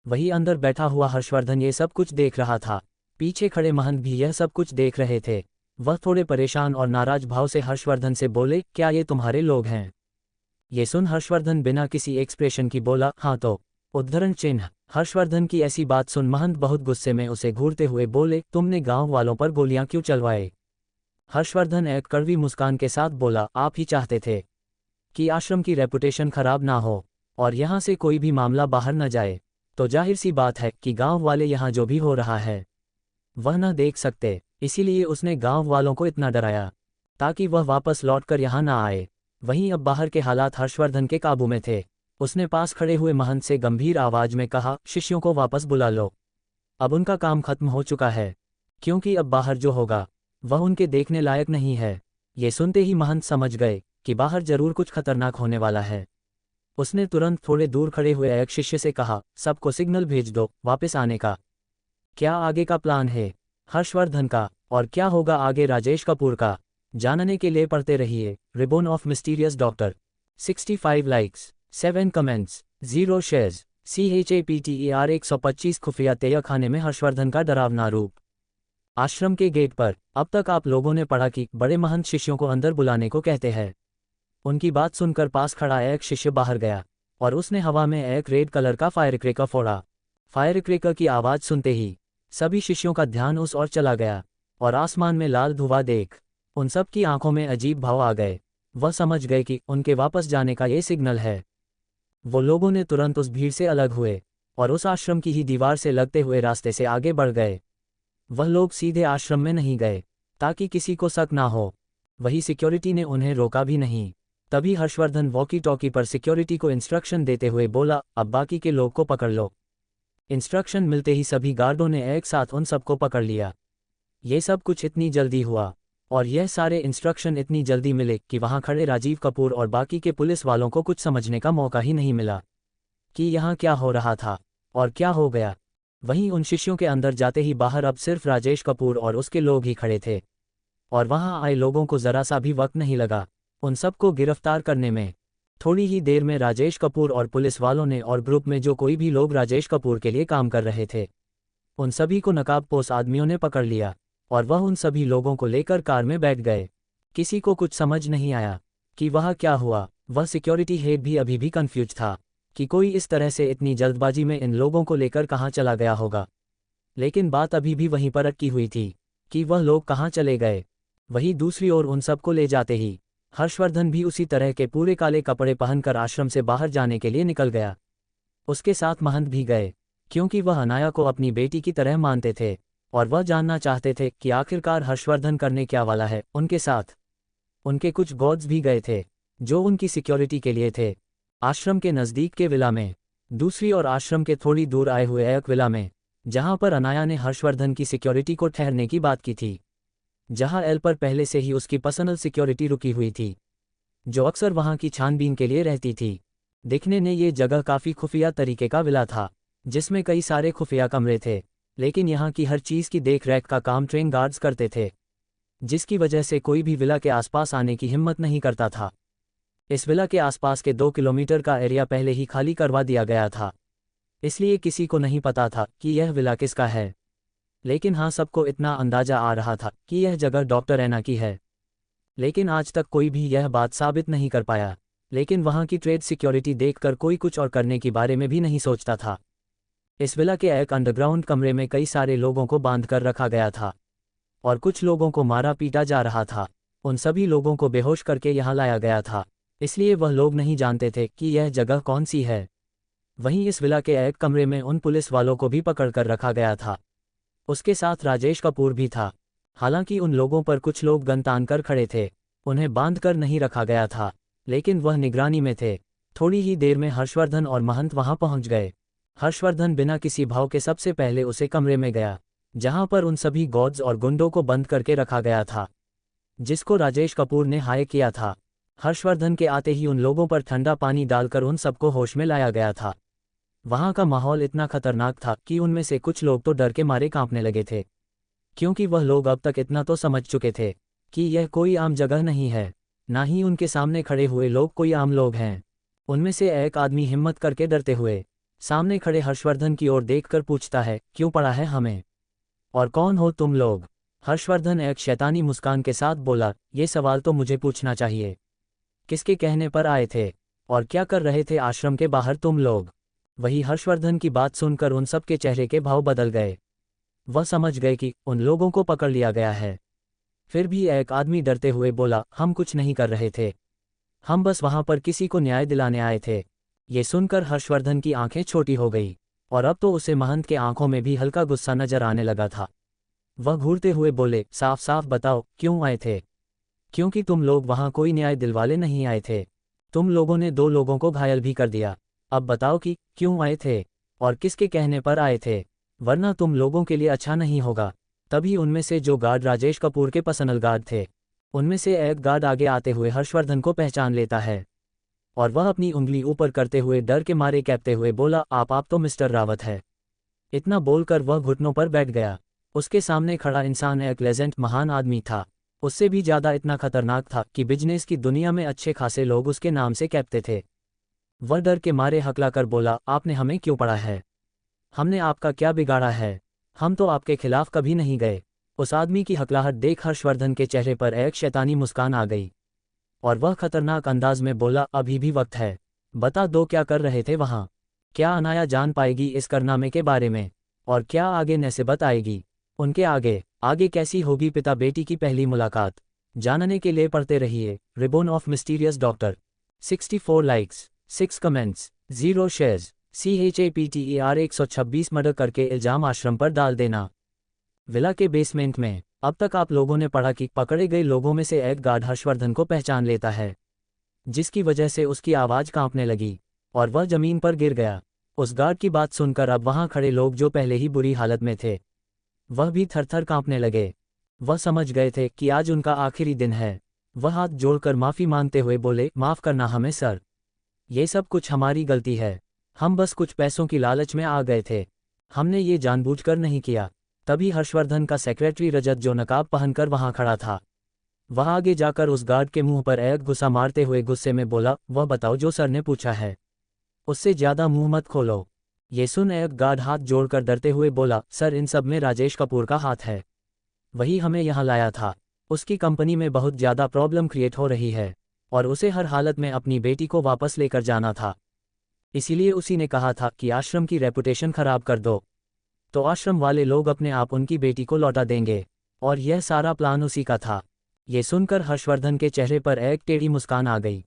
वही अंदर बैठा हुआ हर्षवर्धन ये सब कुछ देख रहा था। पीछे खड़े महंत भी यह सब कुछ देख रहे थे। वह थोड़े परेशान और नाराज भाव से हर्षवर्धन से बोले, क्या ये तुम्हारे लोग हैं? ये सुन हर्षवर्धन बिना किसी एक्सप्रेशन की बोला, हाँ तो। उद्धरण चिन्ह। हर्षवर्धन की ऐसी बात सुन महंत बहुत गुस्से में उसे घूरते हुए बोले, तुमने गांव वालों पर गोलियां क्यों चलवाए? हर्षवर्धन एक कड़वी मुस्कान के साथ बोला, आप ही चाहते थे कि आश्रम की रेपुटेशन खराब ना हो और यहाँ से कोई भी मामला बाहर न जाए, तो जाहिर सी बात है कि गांव वाले यहाँ जो भी हो रहा है वह न देख सकते, इसीलिए उसने गांव वालों को इतना डराया ताकि वह वापस लौटकर यहाँ ना आए। वहीं अब बाहर के हालात हर्षवर्धन के काबू में थे। उसने पास खड़े हुए महंत से गंभीर आवाज में कहा, शिष्यों को वापस बुला लो। अब उनका काम खत्म हो चुका है, क्योंकि अब बाहर जो होगा वह उनके देखने लायक नहीं है। ये सुनते ही महंत समझ गए कि बाहर जरूर कुछ खतरनाक होने वाला है। उसने तुरंत थोड़े दूर खड़े हुए एक शिष्य से कहा, सबको सिग्नल भेज दो वापस आने का। क्या आगे का प्लान है हर्षवर्धन का, और क्या होगा आगे राजेश कपूर का? जानने के लिए पढ़ते रहिए ribbon of mysterious doctor. 65 likes, 7 comments, 0 shares. CHAPTER 125 खुफिया तय खाने में हर्षवर्धन का डरावना रूप। आश्रम के गेट पर अब तक आप लोगों ने पढ़ा कि बड़े महंत शिष्यों को अंदर बुलाने को कहते हैं। उनकी बात सुनकर पास खड़ा एक शिष्य बाहर गया और उसने हवा में एक रेड कलर का फायरक्रेकर फोड़ा। फायरक्रेकर की आवाज सुनते ही सभी शिष्यों का ध्यान उस ओर चला गया और आसमान में लाल धुआं देख उन सब की आंखों में अजीब भाव आ गए। वह समझ गए कि उनके वापस जाने का ये सिग्नल है। वो लोगों ने तुरंत उस भीड़ से अलग हुए और उस आश्रम की ही दीवार से लगते हुए रास्ते से आगे बढ़ गए। वह लोग सीधे आश्रम में नहीं गए ताकि किसी को शक ना हो। वही सिक्योरिटी ने उन्हें रोका भी नहीं। तभी हर्षवर्धन वॉकी टॉकी पर सिक्योरिटी को इंस्ट्रक्शन देते हुए बोला, अब बाकी के लोग को पकड़ लो। इंस्ट्रक्शन मिलते ही सभी गार्डों ने एक साथ उन सबको पकड़ लिया। ये सब कुछ इतनी जल्दी हुआ और यह सारे इंस्ट्रक्शन इतनी जल्दी मिले कि वहां खड़े राजीव कपूर और बाकी के पुलिस वालों को कुछ समझने का मौका ही नहीं मिला कि यहाँ क्या हो रहा था और क्या हो गया। वहीं उन शिष्यों के अंदर जाते ही बाहर अब सिर्फ राजेश कपूर और उसके लोग ही खड़े थे और वहां आए लोगों को जरा सा भी वक्त नहीं लगा उन सबको गिरफ्तार करने में। थोड़ी ही देर में राजेश कपूर और पुलिस वालों ने और ग्रुप में जो कोई भी लोग राजेश कपूर के लिए काम कर रहे थे उन सभी को नकाबपोश आदमियों ने पकड़ लिया और वह उन सभी लोगों को लेकर कार में बैठ गए। किसी को कुछ समझ नहीं आया कि वह क्या हुआ। वह सिक्योरिटी हेड भी अभी भी कंफ्यूज था कि कोई इस तरह से इतनी जल्दबाजी में इन लोगों को लेकर कहाँ चला गया होगा। लेकिन बात अभी भी वहीं पर अटकी हुई थी कि वह लोग कहाँ चले गए। वहीं दूसरी ओर उन सबको ले जाते ही हर्षवर्धन भी उसी तरह के पूरे काले कपड़े पहनकर आश्रम से बाहर जाने के लिए निकल गया। उसके साथ महंत भी गए क्योंकि वह अनाया को अपनी बेटी की तरह मानते थे और वह जानना चाहते थे कि आखिरकार हर्षवर्धन करने क्या वाला है उनके साथ। उनके कुछ गॉड्स भी गए थे जो उनकी सिक्योरिटी के लिए थे। आश्रम के नज़दीक के विला में, दूसरी ओर आश्रम के थोड़ी दूर आए हुए एक विला में जहां पर अनाया ने हर्षवर्धन की सिक्योरिटी को ठहरने की बात की थी, जहां एल पर पहले से ही उसकी पर्सनल सिक्योरिटी रुकी हुई थी जो अक्सर वहां की छानबीन के लिए रहती थी। दिखने ने ये जगह काफ़ी खुफिया तरीके का विला था जिसमें कई सारे खुफिया कमरे थे, लेकिन यहाँ की हर चीज़ की देख रेख का काम ट्रेन गार्ड्स करते थे, जिसकी वजह से कोई भी विला के आसपास आने की हिम्मत नहीं करता था। इस विला के आसपास के 2 किलोमीटर का एरिया पहले ही खाली करवा दिया गया था, इसलिए किसी को नहीं पता था कि यह विला किसका है। लेकिन हाँ, सबको इतना अंदाजा आ रहा था कि यह जगह डॉक्टर ऐना की है, लेकिन आज तक कोई भी यह बात साबित नहीं कर पाया। लेकिन वहाँ की ट्रेड सिक्योरिटी देखकर कोई कुछ और करने के बारे में भी नहीं सोचता था। इस विला के एक अंडरग्राउंड कमरे में कई सारे लोगों को बांध कर रखा गया था और कुछ लोगों को मारा पीटा जा रहा था। उन सभी लोगों को बेहोश करके यहाँ लाया गया था, इसलिए वह लोग नहीं जानते थे कि यह जगह कौन सी है। वहीं इस विला के एक कमरे में उन पुलिस वालों को भी पकड़ कर रखा गया था। उसके साथ राजेश कपूर भी था। हालांकि उन लोगों पर कुछ लोग गन तान कर खड़े थे, उन्हें बांध कर नहीं रखा गया था, लेकिन वह निगरानी में थे। थोड़ी ही देर में हर्षवर्धन और महंत वहां पहुंच गए। हर्षवर्धन बिना किसी भाव के सबसे पहले उसे कमरे में गया, जहां पर उन सभी गॉड्स और गुंडों को बंद करके रखा गया था, जिसको राजेश कपूर ने हायर किया था। हर्षवर्धन के आते ही उन लोगों पर ठंडा पानी डालकर उन सबको होश में लाया गया था। वहां का माहौल इतना खतरनाक था कि उनमें से कुछ लोग तो डर के मारे कांपने लगे थे, क्योंकि वह लोग अब तक इतना तो समझ चुके थे कि यह कोई आम जगह नहीं है, ना ही उनके सामने खड़े हुए लोग कोई आम लोग हैं। उनमें से एक आदमी हिम्मत करके डरते हुए सामने खड़े हर्षवर्धन की ओर देखकर पूछता है, क्यों पड़ा है हमें, और कौन हो तुम लोग? हर्षवर्धन एक शैतानी मुस्कान के साथ बोला, ये सवाल तो मुझे पूछना चाहिए। किसके कहने पर आए थे और क्या कर रहे थे आश्रम के बाहर तुम लोग? वही हर्षवर्धन की बात सुनकर उन सब के चेहरे के भाव बदल गए। वह समझ गए कि उन लोगों को पकड़ लिया गया है। फिर भी एक आदमी डरते हुए बोला, हम कुछ नहीं कर रहे थे, हम बस वहां पर किसी को न्याय दिलाने आए थे। ये सुनकर हर्षवर्धन की आंखें छोटी हो गई, और अब तो उसे महंत के आंखों में भी हल्का गुस्सा नजर आने लगा था। वह घूरते हुए बोले, साफ साफ बताओ क्यों आए थे? क्योंकि तुम लोग वहां कोई न्याय दिलवाले नहीं आए थे, तुम लोगों ने 2 लोगों को घायल भी कर दिया। अब बताओ कि क्यों आए थे और किसके कहने पर आए थे, वरना तुम लोगों के लिए अच्छा नहीं होगा। तभी उनमें से जो गार्ड राजेश कपूर के पर्सनल गार्ड थे, उनमें से एक गार्ड आगे आते हुए हर्षवर्धन को पहचान लेता है, और वह अपनी उंगली ऊपर करते हुए डर के मारे कहते हुए बोला, आप तो मिस्टर रावत है। इतना बोलकर वह घुटनों पर बैठ गया। उसके सामने खड़ा इंसान एक लेजेंड महान आदमी था, उससे भी ज़्यादा इतना खतरनाक था कि बिजनेस की दुनिया में अच्छे खासे लोग उसके नाम से कहते थे। वह डर के मारे हकलाकर बोला, आपने हमें क्यों पढ़ा है? हमने आपका क्या बिगाड़ा है? हम तो आपके खिलाफ कभी नहीं गए। उस आदमी की हकलाहट देख हर्षवर्धन के चेहरे पर एक शैतानी मुस्कान आ गई, और वह खतरनाक अंदाज में बोला, अभी भी वक्त है, बता दो क्या कर रहे थे वहां? क्या अनाया जान पाएगी इस कारनामे के बारे में, और क्या आगे नसीबत आएगी? उनके आगे कैसी होगी पिता बेटी की पहली मुलाकात? जानने के लिए पढ़ते रहिए ribbon of mysterious doctor. 64 likes, 6 comments, 0 shares. CHAPTER 126 murder करके इल्जाम आश्रम पर डाल देना। विला के बेसमेंट में अब तक आप लोगों ने पढ़ा कि पकड़े गए लोगों में से एक गार्ड हर्षवर्धन को पहचान लेता है, जिसकी वजह से उसकी आवाज़ कांपने लगी और वह जमीन पर गिर गया। उस गार्ड की बात सुनकर अब वहां खड़े लोग जो पहले ही बुरी हालत में थे, वह भी थर-थर कांपने लगे। वह समझ गए थे कि आज उनका आखिरी दिन है। वह हाथ जोड़कर माफ़ी मांगते हुए बोले, माफ़ करना हमें सर, ये सब कुछ हमारी गलती है, हम बस कुछ पैसों की लालच में आ गए थे, हमने ये जानबूझकर नहीं किया। तभी हर्षवर्धन का सेक्रेटरी रजत, जो नकाब पहनकर वहां खड़ा था, वह आगे जाकर उस गार्ड के मुंह पर एक गुस्सा मारते हुए गुस्से में बोला, वह बताओ जो सर ने पूछा है, उससे ज़्यादा मुंह मत खोलो। ये सुन एक गार्ड हाथ जोड़कर डरते हुए बोला, सर इन सब में राजेश कपूर का हाथ है, वही हमें यहाँ लाया था। उसकी कंपनी में बहुत ज़्यादा प्रॉब्लम क्रिएट हो रही है, और उसे हर हालत में अपनी बेटी को वापस लेकर जाना था, इसीलिए उसी ने कहा था कि आश्रम की रेपुटेशन खराब कर दो, तो आश्रम वाले लोग अपने आप उनकी बेटी को लौटा देंगे, और यह सारा प्लान उसी का था। ये सुनकर हर्षवर्धन के चेहरे पर एक टेढ़ी मुस्कान आ गई।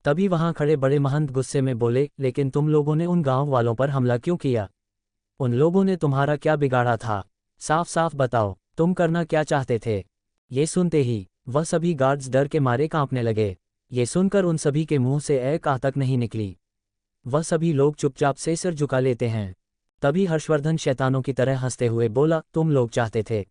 तभी वहां खड़े बड़े महंत गुस्से में बोले, लेकिन तुम लोगों ने उन गांव वालों पर हमला क्यों किया? उन लोगों ने तुम्हारा क्या बिगाड़ा था? साफ साफ बताओ, तुम करना क्या चाहते थे? ये सुनते ही वह सभी गार्ड्स डर के मारे कांपने लगे। ये सुनकर उन सभी के मुंह से एक आह तक नहीं निकली। वह सभी लोग चुपचाप से सिर झुका लेते हैं। तभी हर्षवर्धन शैतानों की तरह हंसते हुए बोला, तुम लोग चाहते थे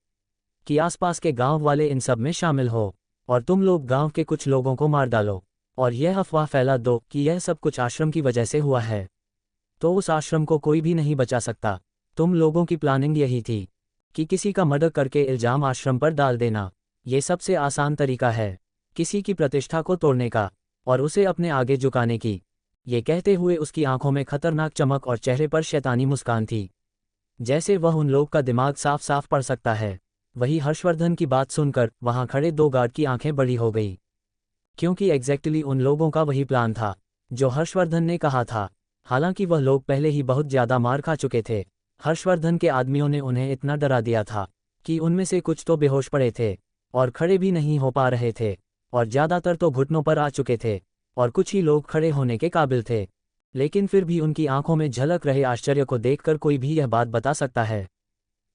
कि आसपास के गांव वाले इन सब में शामिल हो, और तुम लोग गांव के कुछ लोगों को मार डालो, और यह अफवाह फैला दो कि यह सब कुछ आश्रम की वजह से हुआ है, तो उस आश्रम को कोई भी नहीं बचा सकता। तुम लोगों की प्लानिंग यही थी कि किसी का मर्डर करके इल्जाम आश्रम पर डाल देना। ये सबसे आसान तरीका है किसी की प्रतिष्ठा को तोड़ने का और उसे अपने आगे झुकाने की। ये कहते हुए उसकी आंखों में खतरनाक चमक और चेहरे पर शैतानी मुस्कान थी, जैसे वह उन लोग का दिमाग साफ साफ पढ़ सकता है। वही हर्षवर्धन की बात सुनकर वहां खड़े 2 गार्ड की आंखें बड़ी हो गई, क्योंकि एग्जैक्टली उन लोगों का वही प्लान था जो हर्षवर्धन ने कहा था। हालांकि वह लोग पहले ही बहुत ज़्यादा मार खा चुके थे। हर्षवर्धन के आदमियों ने उन्हें इतना डरा दिया था कि उनमें से कुछ तो बेहोश पड़े थे और खड़े भी नहीं हो पा रहे थे, और ज़्यादातर तो घुटनों पर आ चुके थे, और कुछ ही लोग खड़े होने के काबिल थे। लेकिन फिर भी उनकी आंखों में झलक रहे आश्चर्य को देखकर कोई भी यह बात बता सकता है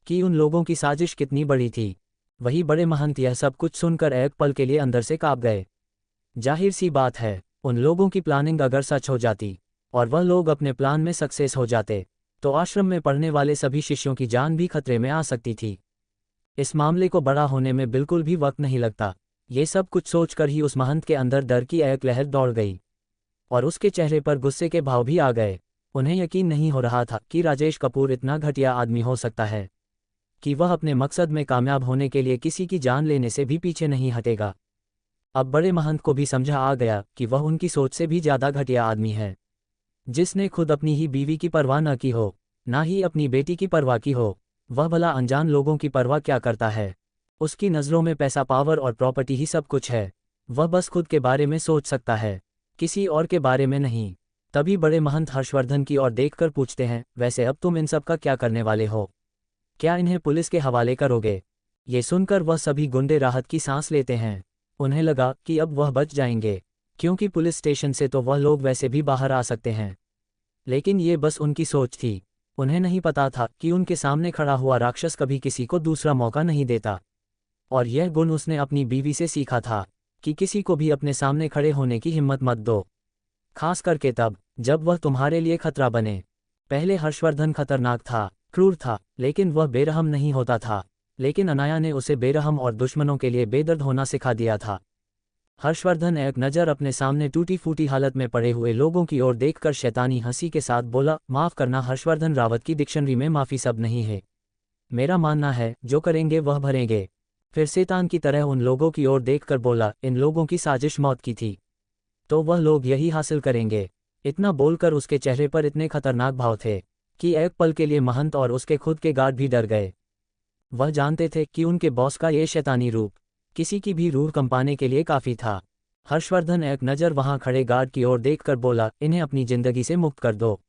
कि उन लोगों की साजिश कितनी बड़ी थी। वही बड़े महंत यह सब कुछ सुनकर एक पल के लिए अंदर से कांप गए। जाहिर सी बात है, उन लोगों की प्लानिंग अगर सच हो जाती और वह लोग अपने प्लान में सक्सेस हो जाते तो आश्रम में पढ़ने वाले सभी शिष्यों की जान भी खतरे में आ सकती थी। इस मामले को बड़ा होने में बिल्कुल भी वक्त नहीं लगता। ये सब कुछ सोचकर ही उस महंत के अंदर डर की एक लहर दौड़ गई और उसके चेहरे पर गुस्से के भाव भी आ गए। उन्हें यकीन नहीं हो रहा था कि राजेश कपूर इतना घटिया आदमी हो सकता है कि वह अपने मकसद में कामयाब होने के लिए किसी की जान लेने से भी पीछे नहीं हटेगा। अब बड़े महंत को भी समझा आ गया कि वह उनकी सोच से भी ज़्यादा घटिया आदमी है, जिसने खुद अपनी ही बीवी की परवाह न की हो, ना ही अपनी बेटी की परवाह की हो। वह भला अनजान लोगों की परवाह क्या करता है। उसकी नज़रों में पैसा, पावर और प्रॉपर्टी ही सब कुछ है। वह बस खुद के बारे में सोच सकता है, किसी और के बारे में नहीं। तभी बड़े महंत हर्षवर्धन की ओर देखकर पूछते हैं, वैसे अब तुम इन सब का क्या करने वाले हो? क्या इन्हें पुलिस के हवाले करोगे? ये सुनकर वह सभी गुंडे राहत की सांस लेते हैं। उन्हें लगा कि अब वह बच जाएंगे, क्योंकि पुलिस स्टेशन से तो वह लोग वैसे भी बाहर आ सकते हैं। लेकिन ये बस उनकी सोच थी। उन्हें नहीं पता था कि उनके सामने खड़ा हुआ राक्षस कभी किसी को दूसरा मौका नहीं देता। और यह गुण उसने अपनी बीवी से सीखा था कि किसी को भी अपने सामने खड़े होने की हिम्मत मत दो, खास करके तब जब वह तुम्हारे लिए खतरा बने। पहले हर्षवर्धन खतरनाक था, क्रूर था, लेकिन वह बेरहम नहीं होता था। लेकिन अनाया ने उसे बेरहम और दुश्मनों के लिए बेदर्द होना सिखा दिया था। हर्षवर्धन एक नज़र अपने सामने टूटी फूटी हालत में पड़े हुए लोगों की ओर देखकर शैतानी हंसी के साथ बोला, माफ़ करना हर्षवर्धन रावत की डिक्शनरी में माफ़ी शब्द नहीं है। मेरा मानना है जो करेंगे वह भरेंगे। फिर शैतान की तरह उन लोगों की ओर देखकर बोला, इन लोगों की साजिश मौत की थी, तो वह लोग यही हासिल करेंगे। इतना बोलकर उसके चेहरे पर इतने खतरनाक भाव थे कि एक पल के लिए महंत और उसके खुद के गार्ड भी डर गए। वह जानते थे कि उनके बॉस का ये शैतानी रूप किसी की भी रूह कंपाने के लिए काफ़ी था। हर्षवर्धन एक नज़र वहां खड़े गार्ड की ओर देखकर बोला, इन्हें अपनी जिंदगी से मुक्त कर दो।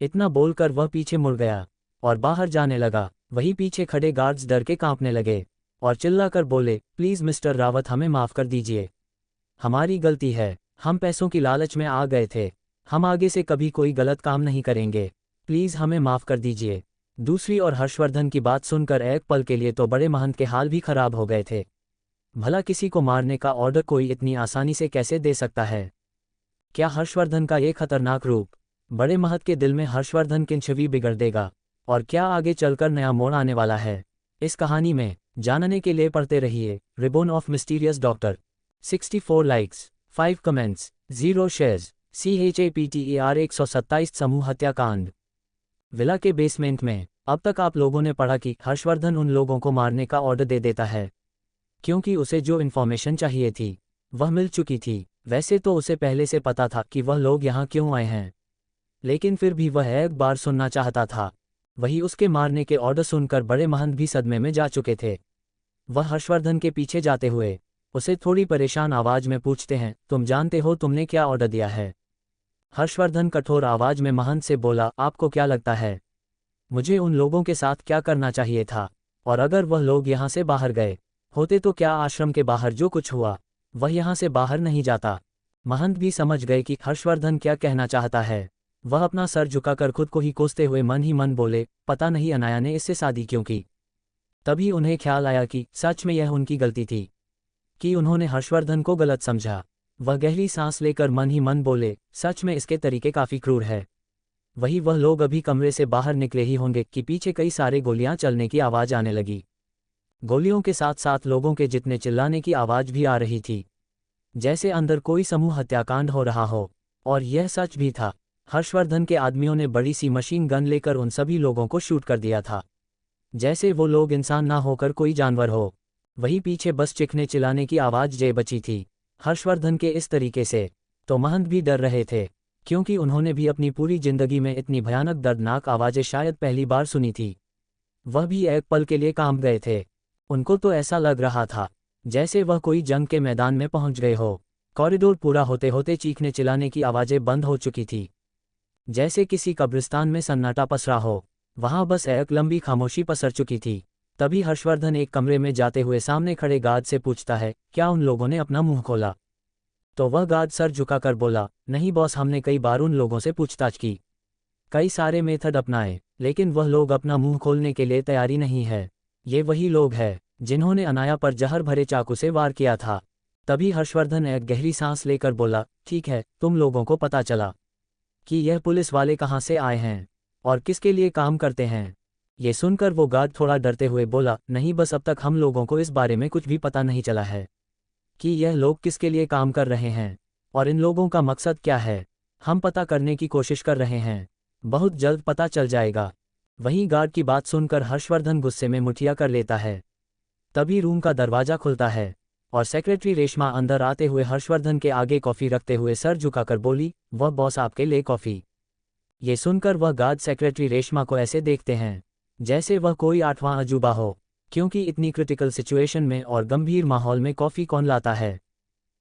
इतना बोलकर वह पीछे मुड़ गया और बाहर जाने लगा। वहीं पीछे खड़े गार्ड्स डर के कांपने लगे और चिल्लाकर बोले, प्लीज़ मिस्टर रावत, हमें माफ़ कर दीजिए, हमारी गलती है, हम पैसों की लालच में आ गए थे, हम आगे से कभी कोई गलत काम नहीं करेंगे, प्लीज़ हमें माफ़ कर दीजिए। दूसरी ओर हर्षवर्धन की बात सुनकर एक पल के लिए तो बड़े महंत के हाल भी खराब हो गए थे। भला किसी को मारने का ऑर्डर कोई इतनी आसानी से कैसे दे सकता है? क्या हर्षवर्धन का ये खतरनाक रूप बड़े महंत के दिल में हर्षवर्धन की छवि बिगड़ देगा? और क्या आगे चलकर नया मोड़ आने वाला है इस कहानी में? जानने के लिए पढ़ते रहिए reborn of mysterious doctor. 64 likes, 5 comments, 0 shares. CHAPTER 127 समूह हत्याकांड। विला के बेसमेंट में अब तक आप लोगों ने पढ़ा कि हर्षवर्धन उन लोगों को मारने का ऑर्डर दे देता है, क्योंकि उसे जो इन्फॉर्मेशन चाहिए थी वह मिल चुकी थी। वैसे तो उसे पहले से पता था कि वह लोग यहाँ क्यों आए हैं, लेकिन फिर भी वह एक बार सुनना चाहता था। वही उसके मारने के ऑर्डर सुनकर बड़े महंत भी सदमे में जा चुके थे। वह हर्षवर्धन के पीछे जाते हुए उसे थोड़ी परेशान आवाज में पूछते हैं, तुम जानते हो तुमने क्या ऑर्डर दिया है? हर्षवर्धन कठोर आवाज में महंत से बोला, आपको क्या लगता है मुझे उन लोगों के साथ क्या करना चाहिए था? और अगर वह लोग यहाँ से बाहर गए होते तो क्या आश्रम के बाहर जो कुछ हुआ वह यहाँ से बाहर नहीं जाता? महंत भी समझ गए कि हर्षवर्धन क्या कहना चाहता है। वह अपना सर झुकाकर खुद को ही कोसते हुए मन ही मन बोले, पता नहीं अनाया ने इससे शादी क्यों की। तभी उन्हें ख्याल आया कि सच में यह उनकी गलती थी कि उन्होंने हर्षवर्धन को गलत समझा। वह गहरी सांस लेकर मन ही मन बोले, सच में इसके तरीके काफ़ी क्रूर है। वही वह लोग अभी कमरे से बाहर निकले ही होंगे कि पीछे कई सारे गोलियां चलने की आवाज़ आने लगी। गोलियों के साथ साथ लोगों के जितने चिल्लाने की आवाज़ भी आ रही थी, जैसे अंदर कोई समूह हत्याकांड हो रहा हो। और यह सच भी था। हर्षवर्धन के आदमियों ने बड़ी सी मशीन गन लेकर उन सभी लोगों को शूट कर दिया था, जैसे वो लोग इंसान ना होकर कोई जानवर हो। वहीं पीछे बस चीखने चिल्लाने की आवाज़ जे बची थी। हर्षवर्धन के इस तरीके से तो महंत भी डर रहे थे, क्योंकि उन्होंने भी अपनी पूरी जिंदगी में इतनी भयानक दर्दनाक आवाज़ें शायद पहली बार सुनी थी। वह भी एक पल के लिए कांप गए थे। उनको तो ऐसा लग रहा था जैसे वह कोई जंग के मैदान में पहुंच गए हो। कॉरिडोर पूरा होते होते चीखने चिल्लाने की आवाज़ें बंद हो चुकी थी, जैसे किसी कब्रिस्तान में सन्नाटा पसरा हो। वहां बस एक लंबी खामोशी पसर चुकी थी। तभी हर्षवर्धन एक कमरे में जाते हुए सामने खड़े गार्ड से पूछता है, क्या उन लोगों ने अपना मुंह खोला? तो वह गार्ड सर झुकाकर बोला, नहीं बॉस, हमने कई बार उन लोगों से पूछताछ की, कई सारे मेथड अपनाए, लेकिन वह लोग अपना मुंह खोलने के लिए तैयारी नहीं है। ये वही लोग हैं जिन्होंने अनाया पर जहर भरे चाकू से वार किया था। तभी हर्षवर्धन एक गहरी सांस लेकर बोला, ठीक है, तुम लोगों को पता चला कि यह पुलिस वाले कहाँ से आए हैं और किसके लिए काम करते हैं। ये सुनकर वो गार्ड थोड़ा डरते हुए बोला, नहीं, बस अब तक हम लोगों को इस बारे में कुछ भी पता नहीं चला है कि यह लोग किसके लिए काम कर रहे हैं और इन लोगों का मकसद क्या है। हम पता करने की कोशिश कर रहे हैं, बहुत जल्द पता चल जाएगा। वहीं गार्ड की बात सुनकर हर्षवर्धन गुस्से में मुठिया कर लेता है। तभी रूम का दरवाजा खुलता है और सेक्रेटरी रेशमा अंदर आते हुए हर्षवर्धन के आगे कॉफ़ी रखते हुए सर झुकाकर बोली, वह बॉस आपके लिए कॉफ़ी। ये सुनकर वह गार्ड सेक्रेटरी रेशमा को ऐसे देखते हैं जैसे वह कोई आठवां अजूबा हो, क्योंकि इतनी क्रिटिकल सिचुएशन में और गंभीर माहौल में कॉफ़ी कौन लाता है।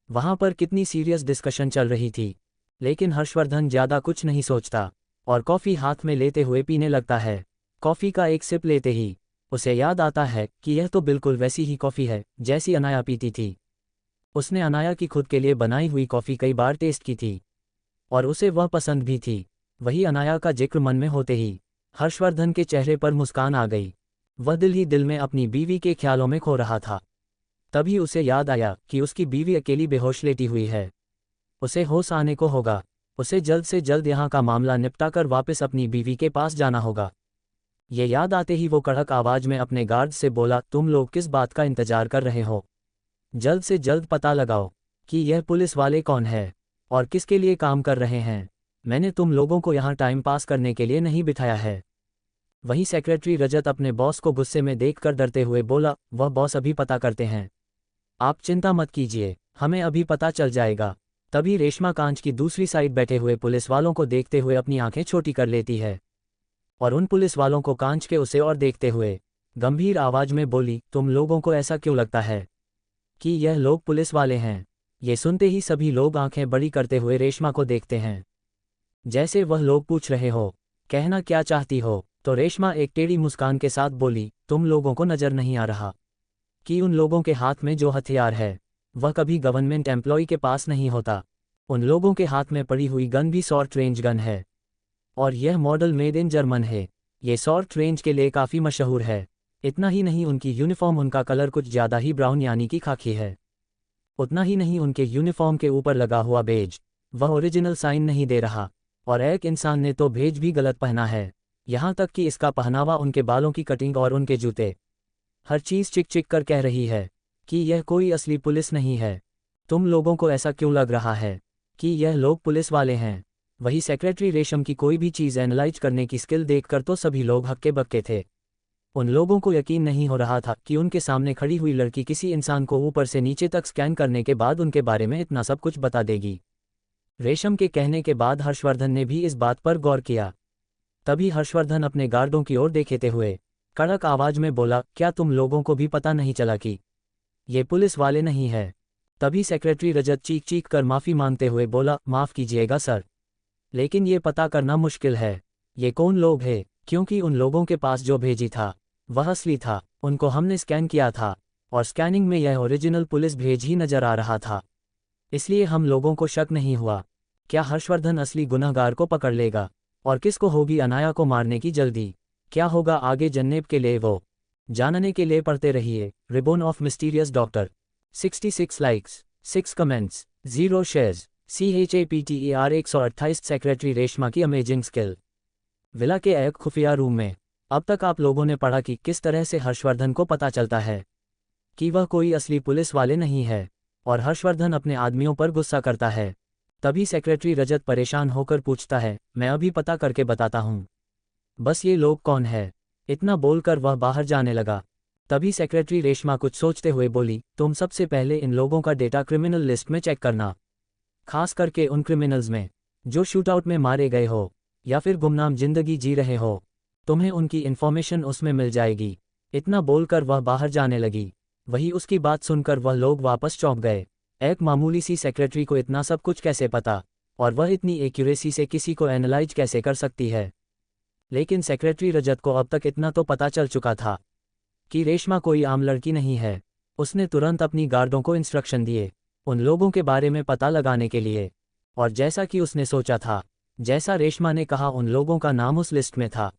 वहाँ पर कितनी सीरियस डिस्कशन चल रही थी, लेकिन हर्षवर्धन ज़्यादा कुछ नहीं सोचता और कॉफ़ी हाथ में लेते हुए पीने लगता है। कॉफ़ी का एक सिप लेते ही उसे याद आता है कि यह तो बिल्कुल वैसी ही कॉफ़ी है जैसी अनाया पीती थी। उसने अनाया की खुद के लिए बनाई हुई कॉफ़ी कई बार टेस्ट की थी और उसे वह पसंद भी थी। वही अनाया का जिक्र मन में होते ही हर्षवर्धन के चेहरे पर मुस्कान आ गई। वह दिल ही दिल में अपनी बीवी के ख्यालों में खो रहा था। तभी उसे याद आया कि उसकी बीवी अकेली बेहोश लेटी हुई है। उसे होश आने को होगा। उसे जल्द से जल्द यहाँ का मामला निपटाकर वापस अपनी बीवी के पास जाना होगा। ये याद आते ही वो कड़क आवाज में अपने गार्ड से बोला, तुम लोग किस बात का इंतजार कर रहे हो? जल्द से जल्द पता लगाओ कि यह पुलिस वाले कौन है और किसके लिए काम कर रहे हैं। मैंने तुम लोगों को यहाँ टाइम पास करने के लिए नहीं बिठाया है। वहीं सेक्रेटरी रजत अपने बॉस को गुस्से में देखकर डरते हुए बोला, वह बॉस अभी पता करते हैं, आप चिंता मत कीजिए, हमें अभी पता चल जाएगा। तभी रेशमा कांच की दूसरी साइड बैठे हुए पुलिस वालों को देखते हुए अपनी आंखें छोटी कर लेती है और उन पुलिस वालों को कांच के उसे और देखते हुए गंभीर आवाज में बोली, तुम लोगों को ऐसा क्यों लगता है कि यह लोग पुलिस वाले हैं? ये सुनते ही सभी लोग आंखें बड़ी करते हुए रेशमा को देखते हैं, जैसे वह लोग पूछ रहे हो, कहना क्या चाहती हो? तो रेशमा एक टेढ़ी मुस्कान के साथ बोली, तुम लोगों को नजर नहीं आ रहा कि उन लोगों के हाथ में जो हथियार है वह कभी गवर्नमेंट एम्प्लॉय के पास नहीं होता। उन लोगों के हाथ में पड़ी हुई गन भी शॉर्ट रेंज गन है और यह मॉडल मेड इन जर्मन है। ये शॉर्ट रेंज के लिए काफ़ी मशहूर है। इतना ही नहीं, उनकी यूनिफॉर्म, उनका कलर कुछ ज़्यादा ही ब्राउन यानी कि खाकी है। उतना ही नहीं, उनके यूनिफॉर्म के ऊपर लगा हुआ बेज वह ओरिजिनल साइन नहीं दे रहा और एक इंसान ने तो बेज भी गलत पहना है। यहाँ तक कि इसका पहनावा, उनके बालों की कटिंग और उनके जूते, हर चीज़ चिक चिक कर कह रही है कि यह कोई असली पुलिस नहीं है। तुम लोगों को ऐसा क्यों लग रहा है कि यह लोग पुलिस वाले हैं? वही सेक्रेटरी रेशम की कोई भी चीज़ एनालाइज करने की स्किल देखकर तो सभी लोग हक्के बक्के थे। उन लोगों को यकीन नहीं हो रहा था कि उनके सामने खड़ी हुई लड़की किसी इंसान को ऊपर से नीचे तक स्कैन करने के बाद उनके बारे में इतना सब कुछ बता देगी। रेशम के कहने के बाद हर्षवर्धन ने भी इस बात पर गौर किया। तभी हर्षवर्धन अपने गार्डों की ओर देखते हुए कड़क आवाज में बोला, क्या तुम लोगों को भी पता नहीं चला कि ये पुलिस वाले नहीं है? तभी सेक्रेटरी रजत चीख चीख कर माफ़ी मांगते हुए बोला, माफ़ कीजिएगा सर, लेकिन ये पता करना मुश्किल है ये कौन लोग हैं, क्योंकि उन लोगों के पास जो भेजी था वह असली था। उनको हमने स्कैन किया था और स्कैनिंग में यह ओरिजिनल पुलिस भेज ही नजर आ रहा था, इसलिए हम लोगों को शक नहीं हुआ। क्या हर्षवर्धन असली गुनहगार को पकड़ लेगा और किसको होगी अनाया को मारने की जल्दी? क्या होगा आगे जन्नेब के लिए, वो जानने के लिए पढ़ते रहिए ribbon of mysterious doctor. 66 likes, 6 comments, 0 shares. CHAPTER 128 secretary Reshma की अमेजिंग स्किल। विला के एक खुफिया रूम में अब तक आप लोगों ने पढ़ा कि किस तरह से हर्षवर्धन को पता चलता है कि वह कोई असली पुलिस वाले नहीं है और हर्षवर्धन अपने आदमियों पर गुस्सा करता है। तभी सेक्रेटरी रजत परेशान होकर पूछता है, मैं अभी पता करके बताता हूँ, बस ये लोग कौन है? इतना बोलकर वह बाहर जाने लगा। तभी सेक्रेटरी रेशमा कुछ सोचते हुए बोली, तुम सबसे पहले इन लोगों का डेटा क्रिमिनल लिस्ट में चेक करना, खास करके उन क्रिमिनल्स में जो शूटआउट में मारे गए हो या फिर गुमनाम जिंदगी जी रहे हो, तुम्हें उनकी इन्फॉर्मेशन उसमें मिल जाएगी। इतना बोलकर वह बाहर जाने लगी। वही उसकी बात सुनकर वह लोग वापस चौंक गए। एक मामूली सी सेक्रेटरी को इतना सब कुछ कैसे पता और वह इतनी एक्यूरेसी से किसी को एनालाइज कैसे कर सकती है? लेकिन सेक्रेटरी रजत को अब तक इतना तो पता चल चुका था कि रेशमा कोई आम लड़की नहीं है। उसने तुरंत अपनी गार्डों को इंस्ट्रक्शन दिए उन लोगों के बारे में पता लगाने के लिए, और जैसा कि उसने सोचा था, जैसा रेशमा ने कहा, उन लोगों का नाम उस लिस्ट में था,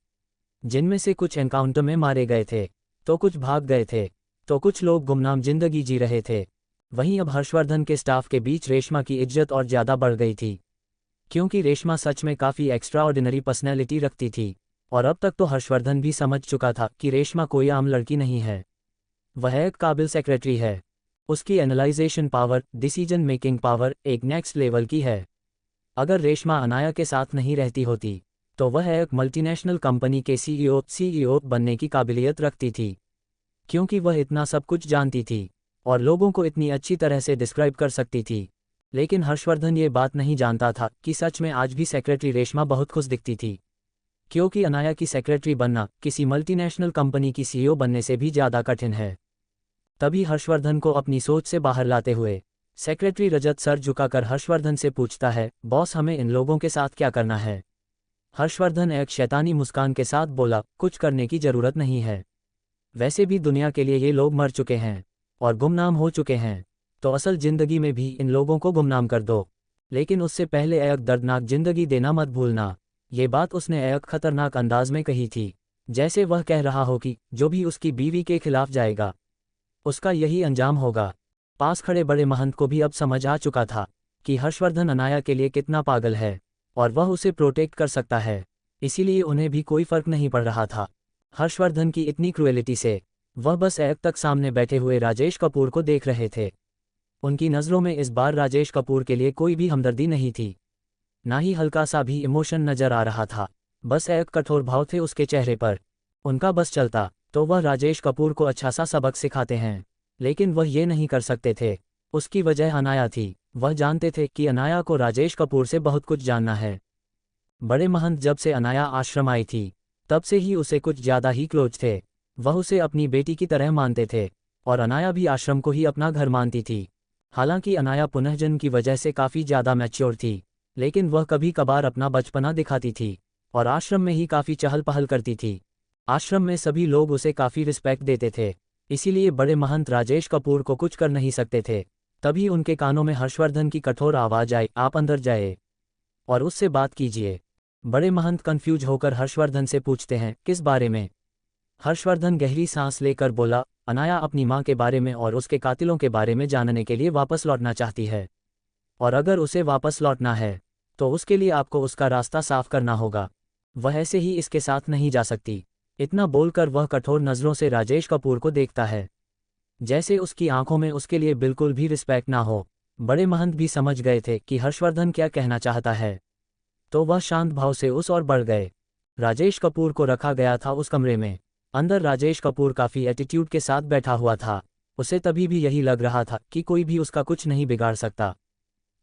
जिनमें से कुछ एनकाउंटर में मारे गए थे तो कुछ भाग गए थे। तो कुछ लोग गुमनाम जिंदगी जी रहे थे। वहीं अब हर्षवर्धन के स्टाफ के बीच रेशमा की इज्जत और ज़्यादा बढ़ गई थी, क्योंकि रेशमा सच में काफ़ी एक्स्ट्रा ऑर्डिनरी पर्सनैलिटी रखती थी। और अब तक तो हर्षवर्धन भी समझ चुका था कि रेशमा कोई आम लड़की नहीं है, वह एक काबिल सेक्रेटरी है। उसकी analysation power, decision making power एक नेक्स्ट लेवल की है। अगर रेशमा अनाया के साथ नहीं रहती होती तो वह एक मल्टीनेशनल कंपनी के सीईओ बनने की काबिलियत रखती थी, क्योंकि वह इतना सब कुछ जानती थी और लोगों को इतनी अच्छी तरह से डिस्क्राइब कर सकती थी। लेकिन हर्षवर्धन ये बात नहीं जानता था कि सच में आज भी सेक्रेटरी रेशमा बहुत खुश दिखती थी, क्योंकि अनाया की सेक्रेटरी बनना किसी मल्टीनेशनल कंपनी की सीईओ बनने से भी ज़्यादा कठिन है। तभी हर्षवर्धन को अपनी सोच से बाहर लाते हुए सेक्रेटरी रजत सर झुकाकर हर्षवर्धन से पूछता है, बॉस हमें इन लोगों के साथ क्या करना है? हर्षवर्धन एक शैतानी मुस्कान के साथ बोला, कुछ करने की जरूरत नहीं है। वैसे भी दुनिया के लिए ये लोग मर चुके हैं और गुमनाम हो चुके हैं, तो असल जिंदगी में भी इन लोगों को गुमनाम कर दो, लेकिन उससे पहले एक दर्दनाक जिंदगी देना मत भूलना। ये बात उसने एक खतरनाक अंदाज में कही थी, जैसे वह कह रहा हो कि जो भी उसकी बीवी के खिलाफ जाएगा उसका यही अंजाम होगा। पास खड़े बड़े महंत को भी अब समझ आ चुका था कि हर्षवर्धन अनाया के लिए कितना पागल है और वह उसे प्रोटेक्ट कर सकता है, इसीलिए उन्हें भी कोई फर्क नहीं पड़ रहा था हर्षवर्धन की इतनी क्रूएलिटी से। वह बस एक तक सामने बैठे हुए राजेश कपूर को देख रहे थे। उनकी नज़रों में इस बार राजेश कपूर के लिए कोई भी हमदर्दी नहीं थी, ना ही हल्का सा भी इमोशन नजर आ रहा था, बस एक कठोर भाव थे उसके चेहरे पर। उनका बस चलता तो वह राजेश कपूर को अच्छा सा सबक सिखाते हैं, लेकिन वह ये नहीं कर सकते थे। उसकी वजह अनाया थी। वह जानते थे कि अनाया को राजेश कपूर से बहुत कुछ जानना है। बड़े महंत जब से अनाया आश्रम आई थी तब से ही उसे कुछ ज़्यादा ही क्लोज थे। वह उसे अपनी बेटी की तरह मानते थे और अनाया भी आश्रम को ही अपना घर मानती थी। हालांकि अनाया पुनर्जन्म की वजह से काफ़ी ज़्यादा मैच्योर थी, लेकिन वह कभी कभार अपना बचपना दिखाती थी और आश्रम में ही काफ़ी चहल पहल करती थी। आश्रम में सभी लोग उसे काफ़ी रिस्पेक्ट देते थे, इसीलिए बड़े महंत राजेश कपूर को कुछ कर नहीं सकते थे। तभी उनके कानों में हर्षवर्धन की कठोर आवाज़ आई, आप अंदर जाए और उससे बात कीजिए। बड़े महंत कंफ्यूज होकर हर्षवर्धन से पूछते हैं, किस बारे में? हर्षवर्धन गहरी सांस लेकर बोला, अनाया अपनी माँ के बारे में और उसके कातिलों के बारे में जानने के लिए वापस लौटना चाहती है, और अगर उसे वापस लौटना है तो उसके लिए आपको उसका रास्ता साफ करना होगा। वह ऐसे ही इसके साथ नहीं जा सकती। इतना बोलकर वह कठोर नज़रों से राजेश कपूर को देखता है, जैसे उसकी आंखों में उसके लिए बिल्कुल भी रिस्पेक्ट ना हो। बड़े महंत भी समझ गए थे कि हर्षवर्धन क्या कहना चाहता है, तो वह शांत भाव से उस ओर बढ़ गए। राजेश कपूर को रखा गया था उस कमरे में। अंदर राजेश कपूर काफ़ी एटीट्यूड के साथ बैठा हुआ था। उसे तभी भी यही लग रहा था कि कोई भी उसका कुछ नहीं बिगाड़ सकता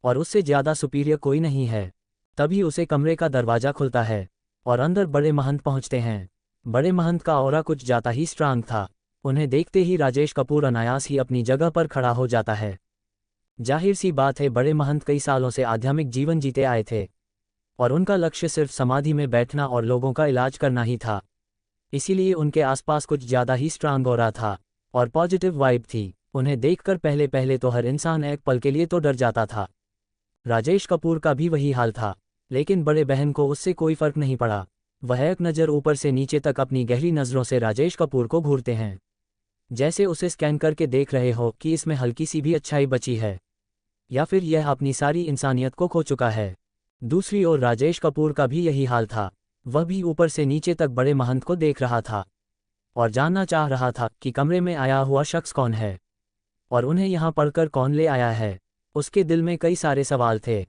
और उससे ज़्यादा सुपीरियर कोई नहीं है। तभी उसे कमरे का दरवाज़ा खुलता है और अंदर बड़े महंत पहुंचते हैं। बड़े महंत का ऑरा कुछ ज़्यादा ही स्ट्रांग था। उन्हें देखते ही राजेश कपूर अनायास ही अपनी जगह पर खड़ा हो जाता है। जाहिर सी बात है, बड़े महंत कई सालों से आध्यात्मिक जीवन जीते आए थे और उनका लक्ष्य सिर्फ समाधि में बैठना और लोगों का इलाज करना ही था। इसीलिए उनके आसपास कुछ ज़्यादा ही स्ट्रांग हो रहा था और पॉजिटिव वाइब थी। उन्हें देखकर पहले पहले तो हर इंसान एक पल के लिए तो डर जाता था। राजेश कपूर का भी वही हाल था, लेकिन बड़े बहन को उससे कोई फर्क नहीं पड़ा। वह एक नज़र ऊपर से नीचे तक अपनी गहरी नज़रों से राजेश कपूर को घूरते हैं, जैसे उसे स्कैन करके देख रहे हो कि इसमें हल्की सी भी अच्छाई बची है या फिर यह अपनी सारी इंसानियत को खो चुका है। दूसरी ओर राजेश कपूर का भी यही हाल था। वह भी ऊपर से नीचे तक बड़े महंत को देख रहा था और जानना चाह रहा था कि कमरे में आया हुआ शख्स कौन है और उन्हें यहाँ पढ़कर कौन ले आया है। उसके दिल में कई सारे सवाल थे,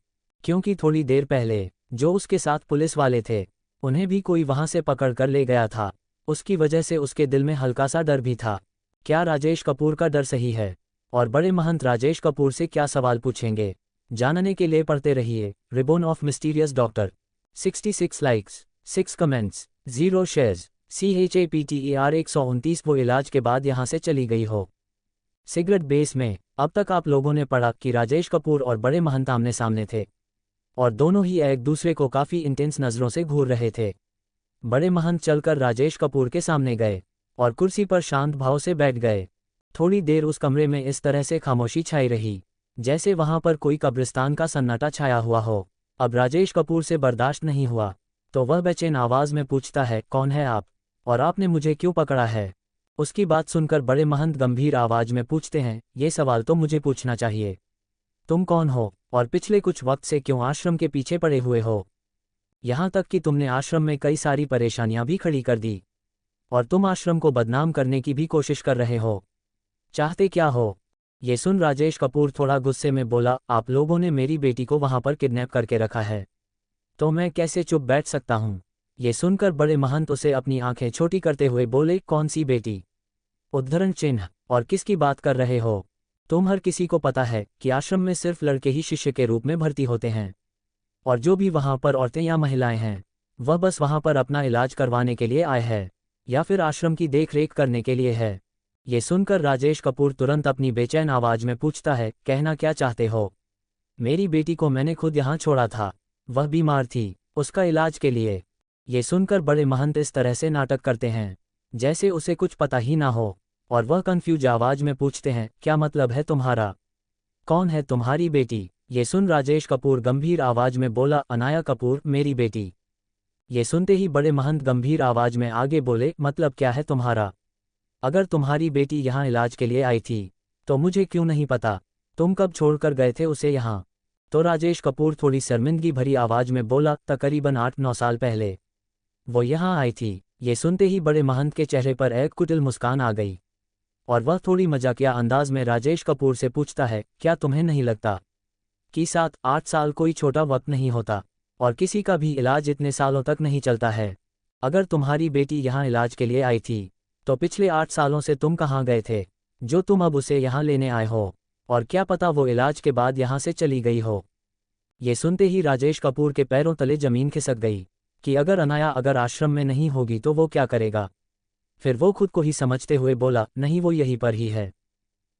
क्योंकि थोड़ी देर पहले जो उसके साथ पुलिस वाले थे उन्हें भी कोई वहां से पकड़ कर ले गया था। उसकी वजह से उसके दिल में हल्का सा डर भी था। क्या राजेश कपूर का डर सही है और बड़े महंत राजेश कपूर से क्या सवाल पूछेंगे? जानने के लिए पढ़ते रहिए ribbon of mysterious doctor. 66 likes, 6 comments, 0 shares. CHAPTER 129। वो इलाज के बाद यहाँ से चली गई हो। सिगरेट बेस में अब तक आप लोगों ने पढ़ा कि राजेश कपूर और बड़े महंत आमने सामने थे और दोनों ही एक दूसरे को काफ़ी इंटेंस नज़रों से घूर रहे थे। बड़े महंत चलकर राजेश कपूर के सामने गए और कुर्सी पर शांत भाव से बैठ गए। थोड़ी देर उस कमरे में इस तरह से खामोशी छाई रही, जैसे वहां पर कोई कब्रिस्तान का सन्नाटा छाया हुआ हो। अब राजेश कपूर से बर्दाश्त नहीं हुआ, तो वह बेचैन आवाज़ में पूछता है, कौन है आप और आपने मुझे क्यों पकड़ा है? उसकी बात सुनकर बड़े महंत गंभीर आवाज में पूछते हैं, ये सवाल तो मुझे पूछना चाहिए। तुम कौन हो और पिछले कुछ वक्त से क्यों आश्रम के पीछे पड़े हुए हो? यहाँ तक कि तुमने आश्रम में कई सारी परेशानियां भी खड़ी कर दी, और तुम आश्रम को बदनाम करने की भी कोशिश कर रहे हो। चाहते क्या हो? ये सुन राजेश कपूर थोड़ा गुस्से में बोला, आप लोगों ने मेरी बेटी को वहां पर किडनैप करके रखा है, तो मैं कैसे चुप बैठ सकता हूँ? ये सुनकर बड़े महंत उसे अपनी आंखें छोटी करते हुए बोले, कौन सी बेटी? उद्धरण चिन्ह। और किसकी बात कर रहे हो? तुम हर किसी को पता है कि आश्रम में सिर्फ लड़के ही शिष्य के रूप में भर्ती होते हैं, और जो भी वहां पर औरतें या महिलाएं हैं वह बस वहां पर अपना इलाज करवाने के लिए आए हैं या फिर आश्रम की देखरेख करने के लिए है। ये सुनकर राजेश कपूर तुरंत अपनी बेचैन आवाज में पूछता है, कहना क्या चाहते हो? मेरी बेटी को मैंने खुद यहाँ छोड़ा था, वह बीमार थी, उसका इलाज के लिए। ये सुनकर बड़े महंत इस तरह से नाटक करते हैं जैसे उसे कुछ पता ही ना हो, और वह कंफ्यूज आवाज में पूछते हैं, क्या मतलब है तुम्हारा? कौन है तुम्हारी बेटी? ये सुन राजेश कपूर गंभीर आवाज में बोला, अनाया कपूर, मेरी बेटी। ये सुनते ही बड़े महंत गंभीर आवाज में आगे बोले, मतलब क्या है तुम्हारा? अगर तुम्हारी बेटी यहाँ इलाज के लिए आई थी तो मुझे क्यों नहीं पता? तुम कब छोड़कर गए थे उसे यहाँ? तो राजेश कपूर थोड़ी शर्मिंदगी भरी आवाज में बोला, तकरीबन 8-9 साल पहले वो यहाँ आई थी। ये सुनते ही बड़े महंत के चेहरे पर एक कुटिल मुस्कान आ गई, और वह थोड़ी मजाकिया अंदाज में राजेश कपूर से पूछता है, क्या तुम्हें नहीं लगता कि 7-8 साल कोई छोटा वक्त नहीं होता, और किसी का भी इलाज इतने सालों तक नहीं चलता है? अगर तुम्हारी बेटी यहाँ इलाज के लिए आई थी तो पिछले 8 सालों से तुम कहाँ गए थे जो तुम अब उसे यहाँ लेने आए हो? और क्या पता वो इलाज के बाद यहाँ से चली गई हो। ये सुनते ही राजेश कपूर के पैरों तले जमीन खिसक गई कि अगर अनाया अगर आश्रम में नहीं होगी तो वो क्या करेगा? फिर वो खुद को ही समझते हुए बोला, नहीं वो यहीं पर ही है,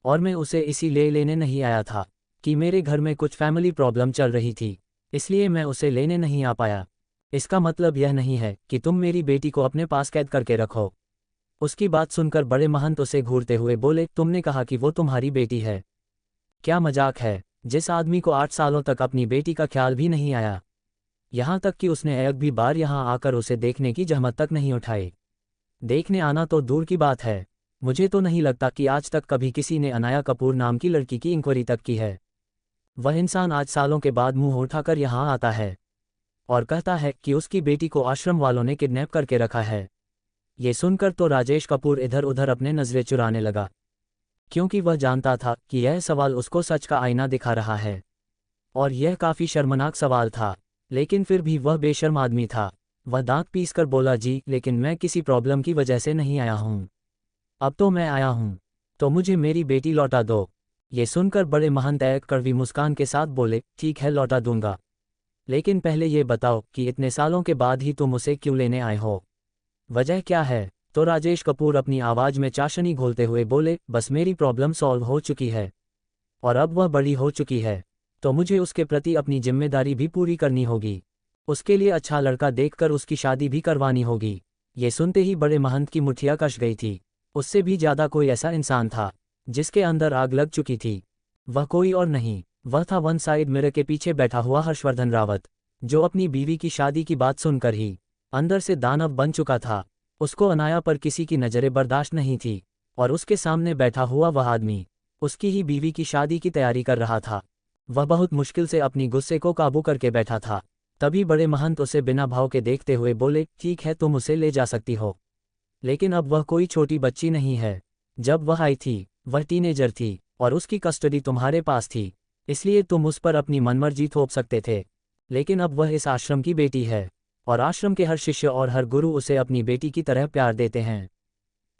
और मैं उसे इसीलिए लेने नहीं आया था कि मेरे घर में कुछ फैमिली प्रॉब्लम चल रही थी, इसलिए मैं उसे लेने नहीं आ पाया। इसका मतलब यह नहीं है कि तुम मेरी बेटी को अपने पास कैद करके रखो। उसकी बात सुनकर बड़े महंत उसे घूरते हुए बोले, तुमने कहा कि वो तुम्हारी बेटी है? क्या मजाक है? जिस आदमी को 8 सालों तक अपनी बेटी का ख्याल भी नहीं आया, यहाँ तक कि उसने एक भी बार यहाँ आकर उसे देखने की जहमत तक नहीं उठाई। देखने आना तो दूर की बात है, मुझे तो नहीं लगता कि आज तक कभी किसी ने अनाया कपूर नाम की लड़की की इंक्वायरी तक की है। वह इंसान आज सालों के बाद मुंह उठाकर यहाँ आता है और कहता है कि उसकी बेटी को आश्रम वालों ने किडनैप करके रखा है। ये सुनकर तो राजेश कपूर इधर उधर अपने नजरें चुराने लगा, क्योंकि वह जानता था कि यह सवाल उसको सच का आईना दिखा रहा है, और यह काफी शर्मनाक सवाल था, लेकिन फिर भी वह बेशर्म आदमी था। वह दांत पीसकर बोला, जी लेकिन मैं किसी प्रॉब्लम की वजह से नहीं आया हूँ। अब तो मैं आया हूँ, तो मुझे मेरी बेटी लौटा दो। ये सुनकर बड़े महंत एक कड़वी मुस्कान के साथ बोले, ठीक है लौटा दूंगा, लेकिन पहले ये बताओ कि इतने सालों के बाद ही तुम उसे क्यों लेने आए हो? वजह क्या है? तो राजेश कपूर अपनी आवाज में चाशनी घोलते हुए बोले, बस मेरी प्रॉब्लम सॉल्व हो चुकी है, और अब वह बड़ी हो चुकी है, तो मुझे उसके प्रति अपनी जिम्मेदारी भी पूरी करनी होगी। उसके लिए अच्छा लड़का देखकर उसकी शादी भी करवानी होगी। ये सुनते ही बड़े महंत की मुठिया कस गई थी। उससे भी ज्यादा कोई ऐसा इंसान था जिसके अंदर आग लग चुकी थी। वह कोई और नहीं, वह था वन साइड मिरर के पीछे बैठा हुआ हर्षवर्धन रावत, जो अपनी बीवी की शादी की बात सुनकर ही अंदर से दानव बन चुका था। उसको अनाया पर किसी की नजरें बर्दाश्त नहीं थी, और उसके सामने बैठा हुआ वह आदमी उसकी ही बीवी की शादी की तैयारी कर रहा था। वह बहुत मुश्किल से अपनी गुस्से को काबू करके बैठा था। तभी बड़े महंत उसे बिना भाव के देखते हुए बोले, ठीक है तुम उसे ले जा सकती हो, लेकिन अब वह कोई छोटी बच्ची नहीं है। जब वह आई थी वह टीनेजर थी, और उसकी कस्टडी तुम्हारे पास थी, इसलिए तुम उस पर अपनी मनमर्जी थोप सकते थे। लेकिन अब वह इस आश्रम की बेटी है, और आश्रम के हर शिष्य और हर गुरु उसे अपनी बेटी की तरह प्यार देते हैं,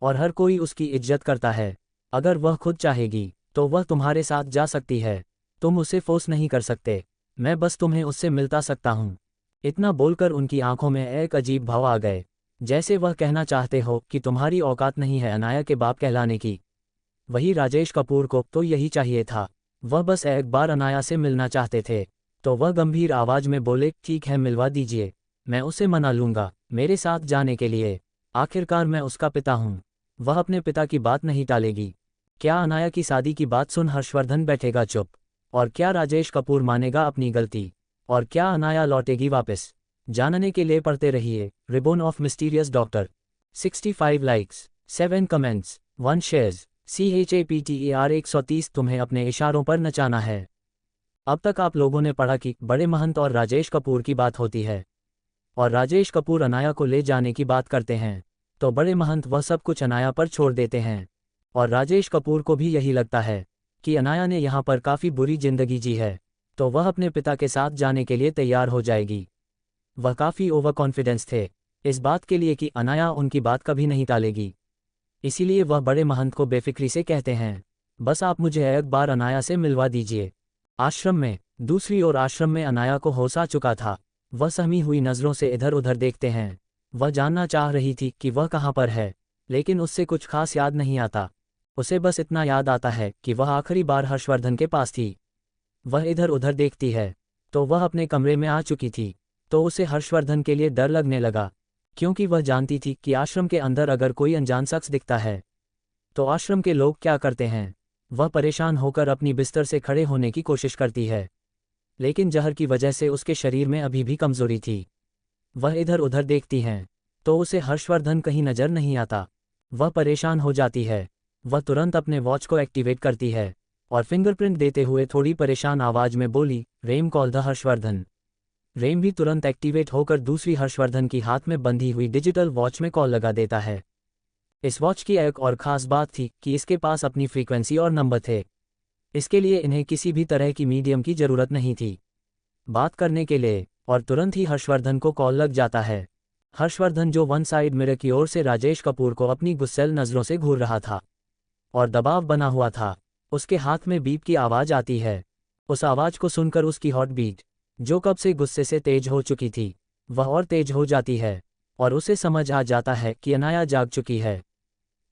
और हर कोई उसकी इज्जत करता है। अगर वह खुद चाहेगी तो वह तुम्हारे साथ जा सकती है, तुम उसे फोर्स नहीं कर सकते। मैं बस तुम्हें उससे मिलता सकता हूँ। इतना बोलकर उनकी आंखों में एक अजीब भाव आ गए, जैसे वह कहना चाहते हो कि तुम्हारी औकात नहीं है अनाया के बाप कहलाने की। वही राजेश कपूर को तो यही चाहिए था, वह बस एक बार अनाया से मिलना चाहते थे। तो वह गंभीर आवाज में बोले, ठीक है मिलवा दीजिए, मैं उसे मना लूंगा मेरे साथ जाने के लिए। आखिरकार मैं उसका पिता हूँ, वह अपने पिता की बात नहीं टालेगी। क्या अनाया की शादी की बात सुन हर्षवर्धन बैठेगा चुप? और क्या राजेश कपूर मानेगा अपनी गलती? और क्या अनाया लौटेगी वापस? जानने के लिए पढ़ते रहिए reborn of mysterious doctor. 65 likes. 7 comments, 1 shares. CHAPTER 130 तुम्हें अपने इशारों पर नचाना है। अब तक आप लोगों ने पढ़ा कि बड़े महंत और राजेश कपूर की बात होती है और राजेश कपूर अनाया को ले जाने की बात करते हैं, तो बड़े महंत वह सब कुछ अनाया पर छोड़ देते हैं और राजेश कपूर को भी यही लगता है कि अनाया ने यहाँ पर काफ़ी बुरी जिंदगी जी है, तो वह अपने पिता के साथ जाने के लिए तैयार हो जाएगी। वह काफ़ी ओवर कॉन्फिडेंस थे इस बात के लिए कि अनाया उनकी बात कभी नहीं टालेगी, इसीलिए वह बड़े महंत को बेफिक्री से कहते हैं, बस आप मुझे एक बार अनाया से मिलवा दीजिए। आश्रम में दूसरी ओर आश्रम में अनाया को होश आ चुका था। वह सहमी हुई नज़रों से इधर उधर देखते हैं। वह जानना चाह रही थी कि वह कहाँ पर है, लेकिन उससे कुछ खास याद नहीं आता। उसे बस इतना याद आता है कि वह आखिरी बार हर्षवर्धन के पास थी। वह इधर उधर देखती है तो वह अपने कमरे में आ चुकी थी, तो उसे हर्षवर्धन के लिए डर लगने लगा, क्योंकि वह जानती थी कि आश्रम के अंदर अगर कोई अनजान शख्स दिखता है तो आश्रम के लोग क्या करते हैं। वह परेशान होकर अपनी बिस्तर से खड़े होने की कोशिश करती है, लेकिन जहर की वजह से उसके शरीर में अभी भी कमजोरी थी। वह इधर उधर देखती हैं तो उसे हर्षवर्धन कहीं नजर नहीं आता। वह परेशान हो जाती है। वह तुरंत अपने वॉच को एक्टिवेट करती है और फिंगरप्रिंट देते हुए थोड़ी परेशान आवाज में बोली, Rem call the Harshvardhan. Rem भी तुरंत एक्टिवेट होकर दूसरी हर्षवर्धन की हाथ में बंधी हुई डिजिटल वॉच में कॉल लगा देता है। इस वॉच की एक और ख़ास बात थी कि इसके पास अपनी फ्रीक्वेंसी और नंबर थे। इसके लिए इन्हें किसी भी तरह की मीडियम की ज़रूरत नहीं थी बात करने के लिए, और तुरंत ही हर्षवर्धन को कॉल लग जाता है। हर्षवर्धन जो वन साइड मिरर की ओर से राजेश कपूर को अपनी गुस्सैल नज़रों से घूर रहा था और दबाव बना हुआ था, उसके हाथ में बीप की आवाज़ आती है। उस आवाज़ को सुनकर उसकी हॉट बीट, जो कब से गुस्से से तेज हो चुकी थी, वह और तेज हो जाती है और उसे समझ आ जाता है कि अनाया जाग चुकी है।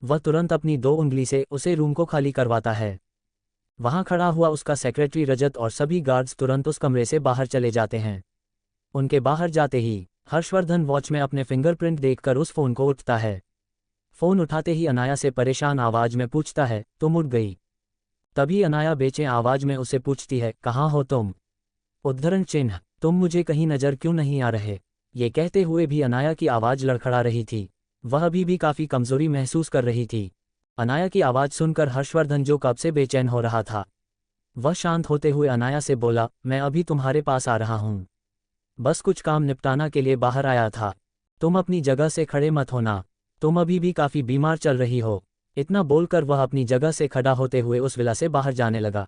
वह तुरंत अपनी 2 उंगली से उसे रूम को खाली करवाता है। वहां खड़ा हुआ उसका सेक्रेटरी रजत और सभी गार्ड्स तुरंत उस कमरे से बाहर चले जाते हैं। उनके बाहर जाते ही हर्षवर्धन वॉच में अपने फिंगरप्रिंट देखकर उस फोन को उठता है। फोन उठाते ही अनाया से परेशान आवाज में पूछता है, तुम उठ गई? तभी अनाया बेचैन आवाज में उसे पूछती है, कहाँ हो तुम? उद्धरण चिन्ह, तुम मुझे कहीं नजर क्यों नहीं आ रहे? ये कहते हुए भी अनाया की आवाज लड़खड़ा रही थी। वह अभी भी काफी कमजोरी महसूस कर रही थी। अनाया की आवाज सुनकर हर्षवर्धन जो कब से बेचैन हो रहा था, वह शांत होते हुए अनाया से बोला, मैं अभी तुम्हारे पास आ रहा हूँ, बस कुछ काम निपटाना के लिए बाहर आया था। तुम अपनी जगह से खड़े मत होना, तुम अभी भी काफी बीमार चल रही हो। इतना बोलकर वह अपनी जगह से खड़ा होते हुए उस विला से बाहर जाने लगा।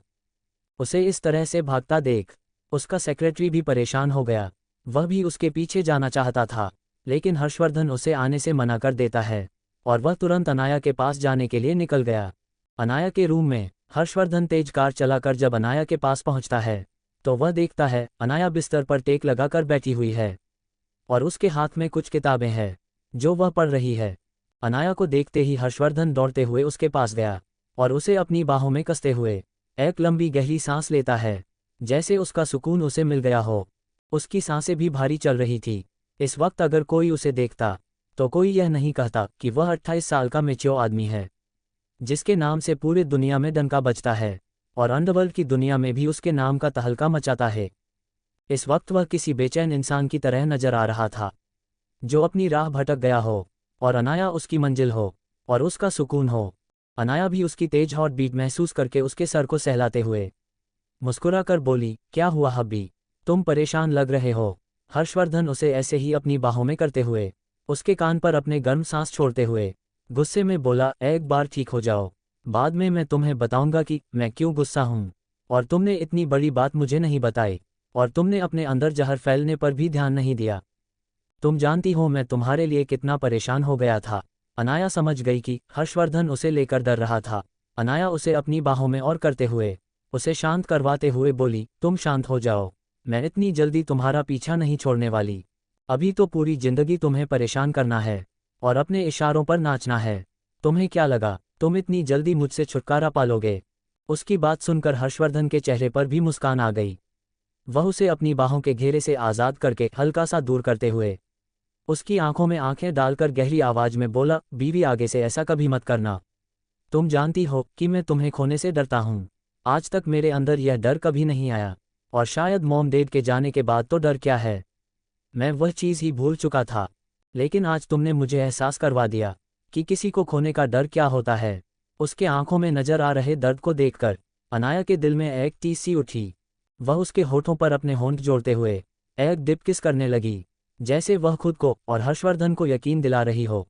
उसे इस तरह से भागता देख उसका सेक्रेटरी भी परेशान हो गया। वह भी उसके पीछे जाना चाहता था, लेकिन हर्षवर्धन उसे आने से मना कर देता है और वह तुरंत अनाया के पास जाने के लिए निकल गया। अनाया के रूम में हर्षवर्धन तेज कार चलाकर जब अनाया के पास पहुंचता है तो वह देखता है अनाया बिस्तर पर टेक लगाकर बैठी हुई है और उसके हाथ में कुछ किताबें हैं जो वह पढ़ रही है। अनाया को देखते ही हर्षवर्धन दौड़ते हुए उसके पास गया और उसे अपनी बाहों में कसते हुए एक लंबी गहरी सांस लेता है, जैसे उसका सुकून उसे मिल गया हो। उसकी सांसें भी भारी चल रही थी। इस वक्त अगर कोई उसे देखता तो कोई यह नहीं कहता कि वह 28 साल का मैच्योर आदमी है, जिसके नाम से पूरी दुनिया में डंका बजता है और अंडरवर्ल्ड की दुनिया में भी उसके नाम का तहलका मचाता है। इस वक्त वह किसी बेचैन इंसान की तरह नजर आ रहा था, जो अपनी राह भटक गया हो और अनाया उसकी मंजिल हो और उसका सुकून हो। अनाया भी उसकी तेज हॉट बीट महसूस करके उसके सर को सहलाते हुए मुस्कुराकर बोली, क्या हुआ हब्बी, तुम परेशान लग रहे हो? हर्षवर्धन उसे ऐसे ही अपनी बाहों में करते हुए उसके कान पर अपने गर्म सांस छोड़ते हुए गुस्से में बोला, एक बार ठीक हो जाओ, बाद में मैं तुम्हें बताऊंगा कि मैं क्यों गुस्सा हूं। और तुमने इतनी बड़ी बात मुझे नहीं बताई और तुमने अपने अंदर जहर फैलने पर भी ध्यान नहीं दिया। तुम जानती हो मैं तुम्हारे लिए कितना परेशान हो गया था। अनाया समझ गई कि हर्षवर्धन उसे लेकर डर रहा था। अनाया उसे अपनी बाहों में और करते हुए उसे शांत करवाते हुए बोली, तुम शांत हो जाओ, मैं इतनी जल्दी तुम्हारा पीछा नहीं छोड़ने वाली। अभी तो पूरी जिंदगी तुम्हें परेशान करना है और अपने इशारों पर नाचना है। तुम्हें क्या लगा तुम इतनी जल्दी मुझसे छुटकारा पालोगे? उसकी बात सुनकर हर्षवर्धन के चेहरे पर भी मुस्कान आ गई। वह उसे अपनी बाहों के घेरे से आज़ाद करके हल्का सा दूर करते हुए उसकी आंखों में आंखें डालकर गहरी आवाज में बोला, बीवी आगे से ऐसा कभी मत करना। तुम जानती हो कि मैं तुम्हें खोने से डरता हूँ। आज तक मेरे अंदर यह डर कभी नहीं आया, और शायद मॉम डैड के जाने के बाद तो डर क्या है, मैं वह चीज़ ही भूल चुका था। लेकिन आज तुमने मुझे एहसास करवा दिया कि किसी को खोने का डर क्या होता है। उसके आंखों में नजर आ रहे दर्द को देखकर अनाया के दिल में एक टीस सी उठी। वह उसके होठों पर अपने होंठ जोड़ते हुए एक डिप किस करने लगी, जैसे वह खुद को और हर्षवर्धन को यकीन दिला रही हो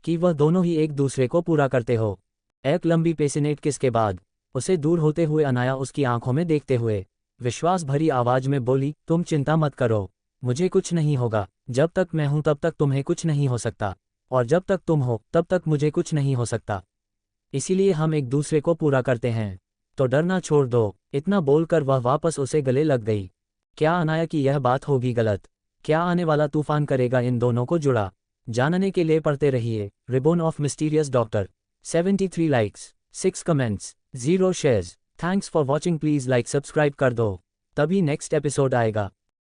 कि वह दोनों ही एक दूसरे को पूरा करते हो। एक लंबी पैशनेट किस के बाद उसे दूर होते हुए अनाया उसकी आंखों में देखते हुए विश्वास भरी आवाज में बोली, तुम चिंता मत करो, मुझे कुछ नहीं होगा। जब तक मैं हूं तब तक तुम्हें कुछ नहीं हो सकता, और जब तक तुम हो तब तक मुझे कुछ नहीं हो सकता। इसीलिए हम एक दूसरे को पूरा करते हैं, तो डरना छोड़ दो। इतना बोलकर वह वापस उसे गले लग गई। क्या अनाया की यह बात होगी गलत? क्या आने वाला तूफान करेगा इन दोनों को जुड़ा? जानने के लिए पढ़ते रहिए ribbon of mysterious doctor. 73 likes, 6 comments, 0 shares. Thanks for watching. Please like subscribe कर दो, तभी नेक्स्ट एपिसोड आएगा।